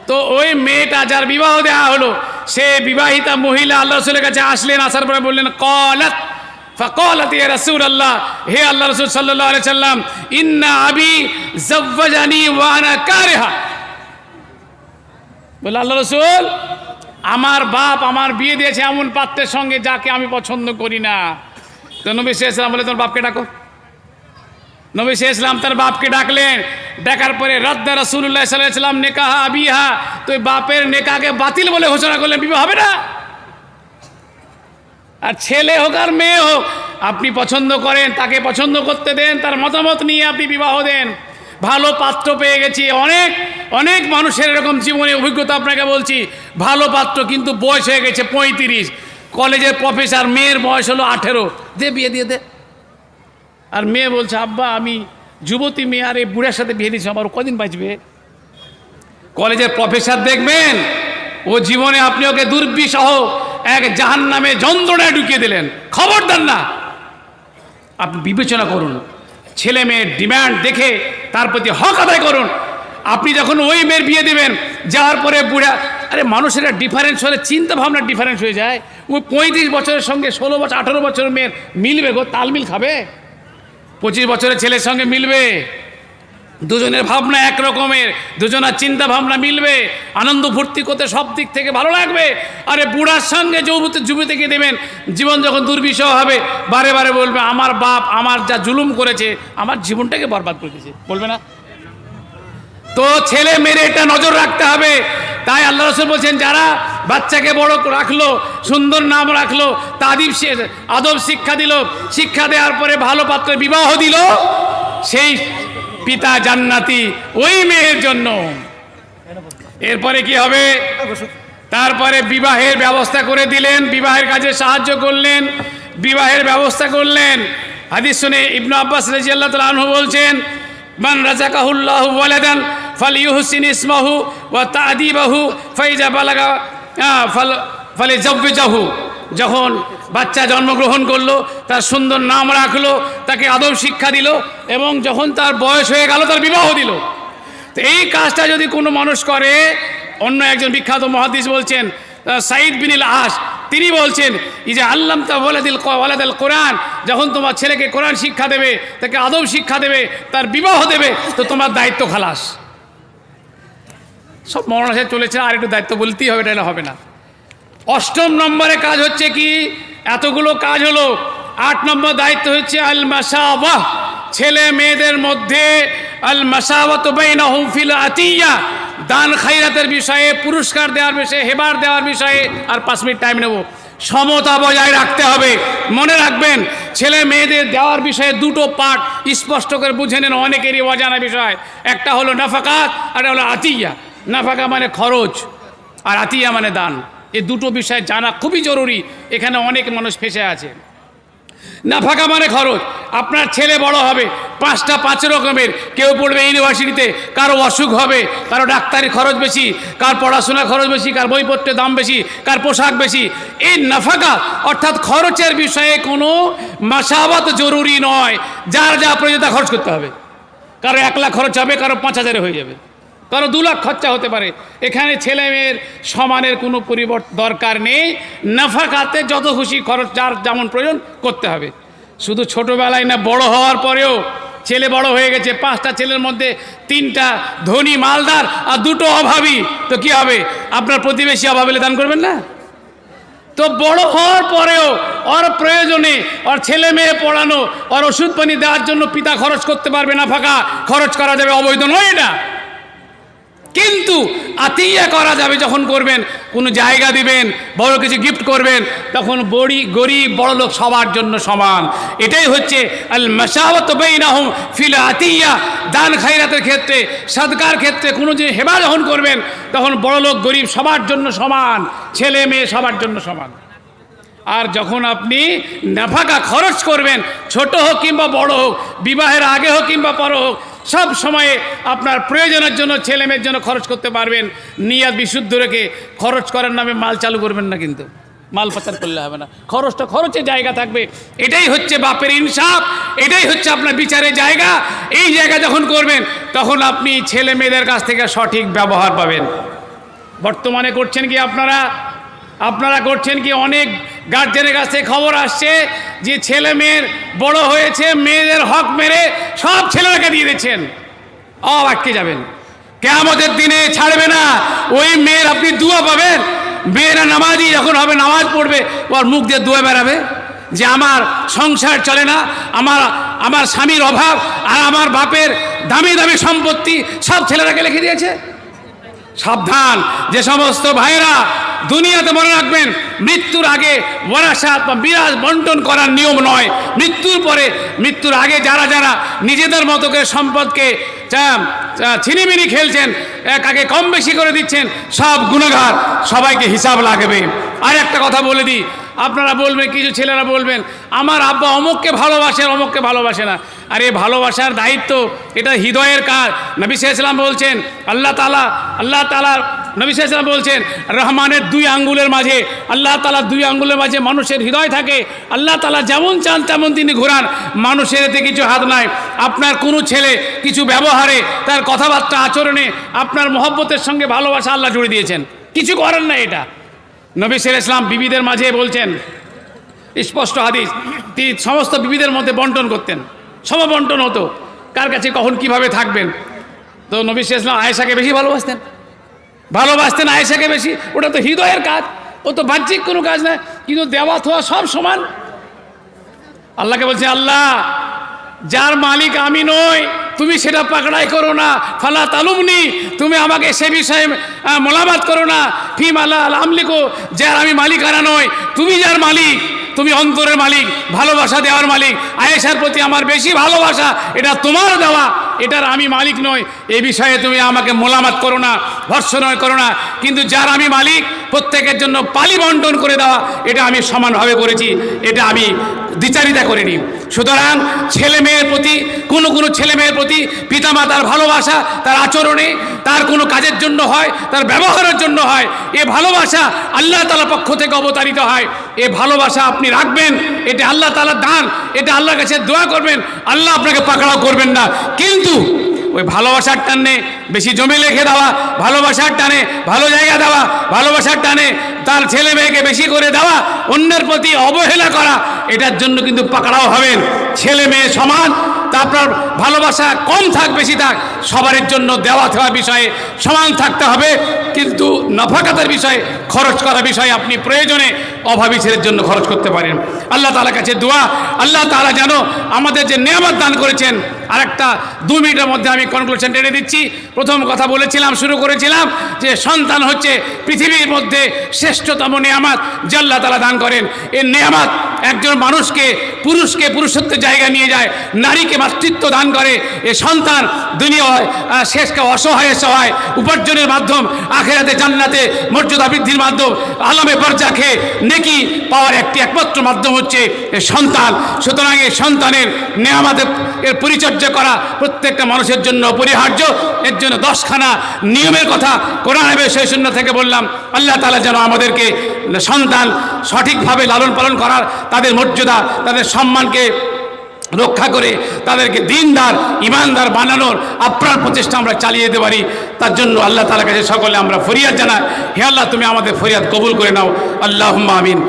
তো ওই মেয়েটা যার বিবাহ দেওয়া হলো, সে বিবাহিতা মহিলা আল্লাহ রসুলের কাছে আসলেন। আসার পরে বললেন কলাত ফাকালাত ইয়া রাসূলুল্লাহ, হে আল্লাহ রসুল সাল্লাল্লাহু আলাইহি সাল্লাম, ইন্না আবি যাওয়াজানি ওয়া আনা কারিহা। বলে আল্লাহ রসুল, আমার বাপ আমার বিয়ে দিয়েছে এমন পাত্রের সঙ্গে যাকে আমি পছন্দ করি না। তো নবী সাল্লাল্লাহু আলাইহি ওয়াসাল্লাম বলে তোর বাপকে ডাকো। নবী সাল্লাল্লাহু আলাইহি ওয়াসাল্লাম তার বাপকে ডাকলেন। ডাকার পরে রাদ্দা রাসূলুল্লাহ সাল্লাল্লাহু আলাইহি ওয়াসাল্লাম নিকাহ আবিহা, তো বাপের নিকাহকে বাতিল বলে ঘোষণা করলেন, বিবাহ হবে না। আর ছেলে হোক আর মেয়ে হোক, আপনি পছন্দ করেন, তাকে পছন্দ করতে দেন, তার মতামত নিয়ে আপনি বিবাহ দেন। ভালো পাত্র পেয়ে গেছি, অনেক অনেক মানুষের এরকম জীবনে অভিজ্ঞতা আপনাকে বলছি। ভালো পাত্র কিন্তু বয়স হয়ে গেছে 35, কলেজের প্রফেসর, মেয়ের বয়স হলো 18, দে বিয়ে দিয়ে দে। আর মেয়ে বলছে আব্বা আমি যুবতী মেয়ে, আর এই বুড়ার সাথে বিয়ে দিয়েছি, আমার কদিন বাঁচবে। কলেজের প্রফেসর দেখবেন ও জীবনে আপনি ওকে দুর্বিষহ এক জাহান্নামে যন্ত্রণায় ঢুকিয়ে দিলেন। খবরদার না, আপনি বিবেচনা করুন, ছেলে মেয়ের ডিমান্ড দেখে তার প্রতি হক আদায় করুন। আপনি যখন ওই মেয়ের বিয়ে দেবেন, যাওয়ার পরে বুড়া, আরে মানুষের ডিফারেন্স হলে চিন্তা ভাবনার ডিফারেন্স হয়ে যায়। ওই 35 বছরের সঙ্গে 16 বছর 18 বছরের মেয়ের মিলবে গো? তালমিল খাবে? 25 বছরের ছেলের সঙ্গে মিলবে? দুজনের ভাবনা এক রকমের, দুজনের চিন্তা ভাবনা মিলবে, আনন্দ ফুর্তি করতে সব দিক থেকে ভালো লাগবে। আরে বুড়ার সঙ্গে যুবতীকে দেবেন, জীবন যখন দুর্বিষহ হবে, বারে বারে বলবে আমার বাপ আমার যা জুলুম করেছে, আমার জীবনটাকে বরবাদ করে দিয়েছে, বলবে না? তো ছেলে মেয়ের এটা নজর রাখতে হবে। তাই আল্লাহ রসুল বলছেন, যারা বাচ্চাকে বড় রাখলো, সুন্দর নাম রাখলো, আদব শিক্ষা দিল, শিক্ষা দেওয়ার পরে ভালো পাত্রে বিবাহ দিল, সেই পিতা জান্নাতি ওই মেয়ের জন্য। এরপরে কি হবে? তারপরে বিবাহের ব্যবস্থা করে দিলেন, বিবাহের কাজে সাহায্য করলেন, বিবাহের ব্যবস্থা করলেন। হাদিস শুনে ইবনে আব্বাস রাদিয়াল্লাহু তাআলা আনহু বলছেন, মান রাযাকাহুল্লাহু ওয়ালাদান ফালিয়ুহসিন ইসমাহু ওয়া তা'দিবাহু ফাইজা বালাগা ফালিযাওয়াজাহু। যখন বাচ্চা জন্মগ্রহণ করলো, তার সুন্দর নাম রাখলো, তাকে আদব শিক্ষা দিল, এবং যখন তার বয়স হয়ে গেল তার বিবাহ দিল। তো এই কাজটা যদি কোনো মানুষ করে, অন্য একজন বিখ্যাত মুহাদ্দিস বলছেন সাঈদ বিন আস, তিনি বলছেন ইজা আল্লামতা ওয়ালাদাল কোরআন, যখন তোমার ছেলেকে কোরআন শিক্ষা দেবে, তাকে আদব শিক্ষা দেবে, তার বিবাহ দেবে, তো তোমার দায়িত্ব খালাস। সব মৌলানা সাহেব চলেছে, আর একটু দায়িত্ব বলতেই হবে, এটা হবে না। 8 নম্বরে কাজ হচ্ছে কি? এতগুলো কাজ হলো, 8 নম্বর দায়িত্ব হচ্ছে আল মাসাওয়াহ, ছেলে মেয়েদের মধ্যে আল মাসাওয়াতু বাইনাহুম ফিল আতিয়া, দান খায়রাতের বিষয়ে, পুরস্কার দেওয়ার বিষয়ে, হেবার দেওয়ার বিষয়ে। আর 5 মিনিট টাইম নেব। সমতা বজায় রাখতে হবে। মনে রাখবেন, ছেলে মেয়েদের দেওয়ার বিষয়ে 2টো পার্ট স্পষ্ট করে বুঝে নেন, অনেকেরই অজানা বিষয়। একটা হলো নাফাকাত, আর একটা হলো আতিয়া। নাফাকা মানে খরচ, আর আতিয়া মানে দান। এই 2টো বিষয় জানা খুবই জরুরি। এখানে অনেক মানুষ ফেসে আছে। নাফাকা মানে খরচ। আপনার ছেলে বড় হবে, 5 রকমের, কেউ পড়বে ইউনিভার্সিটিতে, কারো অসুখ হবে, কারো ডাক্তারি খরচ বেশি, কার পড়াশোনার খরচ বেশি, কার বইপত্রের দাম বেশি, কার পোশাক বেশি। এই নাফাকা অর্থাৎ খরচের বিষয়ে কোনো মাসাওয়াত জরুরি নয়। যার যা প্রয়োজন তা খরচ করতে হবে। কারো 1 লাখ খরচ হবে, কারো 5,000 হয়ে যাবে, কারো 2 লাখ খরচা হতে পারে। এখানে ছেলে মেয়ের সমানের কোনো পরিবর্তন দরকার নেই। নাফাকাতে যত খুশি খরচ, যার যেমন প্রয়োজন করতে হবে। শুধু ছোটোবেলায় না, বড় হওয়ার পরেও ছেলে বড় হয়ে গেছে, 5টা ছেলের মধ্যে 3টা ধনী মালদার আর 2টো অভাবী, তো কি হবে? আপনার প্রতিবেশী অভাব হলে দান করবেন না? তো বড় হওয়ার পরেও ওর প্রয়োজনে, ওর ছেলে মেয়ে পড়ানো, ওর ওষুধ পানি দেওয়ার জন্য পিতা খরচ করতে পারবে, নাফাকা খরচ করা যাবে, অবৈধ নয় এটা। কিন্তু আতিয়া করা যাবে যখন করবেন, কোনো জায়গা দিবেন, বড় কিছু গিফট করবেন, তখন গরিব বড় লোক সবার জন্য সমান। এটাই হচ্ছে আল মাসাওয়াতু বাইনাহুম ফিল আতিয়া। দান খায়রাতের ক্ষেত্রে, সাদকার ক্ষেত্রে কোনো যে হেবা যখন করবেন, তখন বড় লোক গরিব সবার জন্য সমান, ছেলে মেয়ে সবার জন্য সমান। আর যখন আপনি নাফাকা খরচ করবেন, ছোট হোক কিংবা বড় হোক, বিবাহের আগে হোক কিংবা পরে হোক, সব সময়ে আপনার প্রয়োজনের জন্য ছেলে মেয়ের জন্য খরচ করতে পারবেন। নিয়াত বিশুদ্ধ রেখে খরচ করার নামে মাল চালু করবেন না, কিন্তু মাল পাচার করলে হবে না। খরচটা খরচের জায়গা থাকবে। এটাই হচ্ছে বাপের ইনসাফ, এটাই হচ্ছে আপনার বিচারের জায়গা। এই জায়গা যখন করবেন, তখন আপনি ছেলে মেয়েদের কাছ থেকে সঠিক ব্যবহার পাবেন। বর্তমানে করছেন কি আপনারা করছেন কি? অনেক গার্জেনের কাছে খবর আসছে যে ছেলে মেয়ের বড় হয়েছে, মেয়েদের হক মেরে সব ছেলেরাকে দিয়ে দিচ্ছেন। আটকে যাবেন, কিয়ামতের দিনে ছাড়বে না। ওই মেয়ের আপনি দুয়া পাবেন। মেয়েরা নামাজি যখন হবে, নামাজ পড়বে, ওর মুখ দিয়ে দুয়া বেরাবে যে আমার সংসার চলে না, আমার স্বামীর অভাব, আর আমার বাপের দামি দামি সম্পত্তি সব ছেলেরাকে লিখে দিয়েছে। সাবধান, যে সমস্ত ভাইয়েরা দুনিয়াতে মনে রাখবেন, মৃত্যুর আগে ওয়ারাসাত বা বিরাজ বন্টন করার নিয়ম নয়। মৃত্যুর পরে, মৃত্যুর আগে যারা যারা নিজেদের মতো করে সম্পদকে ছিনিমিনি খেলছেন, কাকে কম বেশি করে দিচ্ছেন, সব গুনাহগার, সবাইকে হিসাব লাগবে। আর একটা কথা বলে দিই, আপনারা বলবেন, কিছু ছেলেরা বলবেন আমার আব্বা অমুককে ভালোবাসে, অমুককে ভালোবাসে না। আর এই ভালোবাসার দায়িত্ব, এটা হৃদয়ের কাজ। নবী সাল্লাল্লাহু আলাইহি ওয়াসাল্লাম বলছেন, আল্লাহ তাআলা নবী সাল্লাল্লাহু আলাইহি ওয়াসাল্লাম বলছেন, রহমানের দুই আঙ্গুলের মাঝে, আল্লাহ তাআলার দুই আঙ্গুলের মাঝে মানুষের হৃদয় থাকে। আল্লাহ তাআলা যেমন চান তেমন তিনি ঘোরান, মানুষের এতে কিছু হাত নাই। আপনার কোনো ছেলে কিছু ব্যবহারে, তার কথাবার্তা, আচরণে আপনার মহব্বতের সঙ্গে ভালোবাসা আল্লাহ জুড়ে দিয়েছেন, কিছু করেন না। এটা নবী সাল্লাল্লাহু আলাইহি ওয়াসাল্লাম বিবিদের মাঝে বলছেন, স্পষ্ট হাদিস, তিনি সমস্ত বিবিদের মধ্যে বন্টন করতেন, সমবন্টন হতো, কার কাছে কখন কিভাবে থাকবেন। তো নবী সাল্লাল্লাহু আলাইহি ওয়াসাল্লাম আয়েশাকে বেশি ভালোবাসতেন আয়েশাকে বেশি। ওটা তো হৃদয়ের কাজ, ও তো বাহ্যিক কোনো কাজ না, কিন্তু দেওয়া থোয়া সব সমান। আল্লাহকে বলছে, আল্লাহ যার মালিক আমি নই, তুমি সেটা পাকড়াই করো না। ফালা তালুমনি, তুমি আমাকে সে বিষয়ে মোলামাত করো না। ফিম আল্লাহ আমলিকো, যার আমি মালিকানা নই, তুমি যার মালিক, তুমি অন্তরের মালিক, ভালোবাসা দেওয়ার মালিক। আয়েশার প্রতি আমার বেশি ভালোবাসা, এটা তোমার দেওয়া, এটার আমি মালিক নই। এই বিষয়ে তুমি আমাকে মোলামাত করো না, ভর্ৎসনা করো না। কিন্তু যার আমি মালিক, প্রত্যেকের জন্য পালি বন্টন করে দেওয়া, এটা আমি সমানভাবে করেছি, এটা আমি দ্বিচারিতা করিনি। সুতরাং ছেলে মেয়ের প্রতি, কোনো ছেলে মেয়ের প্রতি পিতামাতার ভালোবাসা তার আচরণে, তার কোনো কাজের জন্য হয়, তার ব্যবহারের জন্য হয়। এ ভালোবাসা আল্লাহ তাআলার পক্ষ থেকে অবতারিত হয়। এ ভালোবাসা আপনি রাখবেন, এটা আল্লাহ তাআলার দান, এটা আল্লাহর কাছে দোয়া করবেন, আল্লাহ আপনাকে পাকড়াও করবেন না। কিন্তু ওই ভালোবাসার টানে বেশি জমি রেখে দেওয়া, ভালোবাসার টানে ভালো জায়গা দেওয়া, ভালোবাসার টানে তার ছেলে মেয়েকে বেশি করে দেওয়া, অন্যের প্রতি অবহেলা করা, এটার জন্য কিন্তু পাকড়াও হবেন। ছেলে মেয়ে সমান, তারপর ভালোবাসা কম থাক বেশি থাক, সবার জন্য দেওয়া থাকা বিষয়ে সমান থাকতে হবে। কিন্তু নফাকাতের বিষয়ে, খরচ করার বিষয়ে আপনি প্রয়োজনে অভাবী ছেলের জন্য খরচ করতে পারেন। আল্লাহ তাআলার কাছে দোয়া, আল্লাহ তাআলা যেন আমাদের যে নেয়ামত দান করেছেন। আরেকটা 2 মিনিটের মধ্যে আমি কনক্লুশন টেনে দিচ্ছি। প্রথম কথা বলেছিলাম, শুরু করেছিলাম যে সন্তান হচ্ছে পৃথিবীর মধ্যে শ্রেষ্ঠতম নেয়ামত যে আল্লাহ তাআলা দান করেন। এই নেয়ামত একজন মানুষকে, পুরুষকে পুরুষত্বের জায়গায় নিয়ে যায়, নারীকে মাতৃত্ব দান করে। এ সন্তান দুনিয়ায় শেষকে অসহায় সহায় উপার্জনের মাধ্যম, আখিরাতে জান্নাতে মর্যাদা বৃদ্ধির মাধ্যম, আলমে বারজাখে নেকি পাওয়ার একমাত্র মাধ্যম হচ্ছে এ সন্তান। সুতরাং এই সন্তানের নেয়ামতের পরিচর্যা করা প্রত্যেকটা মানুষের জন্য অপরিহার্য। এর জন্য 10খানা নিয়মের কথা কোরআন এবং সুন্নাহ থেকে বললাম। আল্লাহ তাআলা যেন আমাদেরকে সন্তান সঠিকভাবে লালন পালন করার, তাদের মর্যাদা, তাদের সম্মানকে রক্ষা করে তাদেরকে দিনদার, ইমানদার বানানোর আপ্রাণ প্রচেষ্টা আমরা চালিয়ে যেতে পারি। তার জন্য আল্লাহ তাআলার কাছে সকলে আমরা ফরিয়াদ জানাই, হে আল্লাহ তুমি আমাদের ফরিয়াদ কবুল করে নাও, আল্লাহুম্মা আমিন।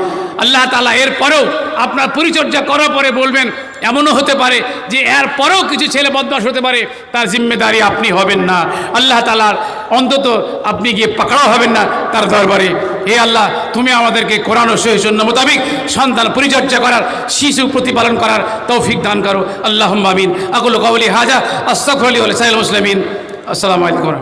আল্লাহ তাআলা এরপরেও আপনার পরিচর্যা করার পরে বলবেন, এমনও হতে পারে যে এর পরেও কিছু ছেলে বদমাশ হতে পারে, তার জিম্মেদারি আপনি হবেন না। আল্লাহ তাআলার অন্তত আপনি গিয়ে পাকড়াও হবেন না তার দরবারে। হে আল্লাহ তুমি আমাদেরকে কোরআন ও সহিহ সুন্নাহ মোতাবেক সন্তান পরিচর্যা করার, শিশু প্রতিপালন করার তৌফিক দান করো, আল্লাহুম্মা আমিন। আকুলু কাওলি হাযা আস্তাগফিরুল্লাহ ওয়া লিসাইরিল মুসলিমিন। আসসালামু আলাইকুম।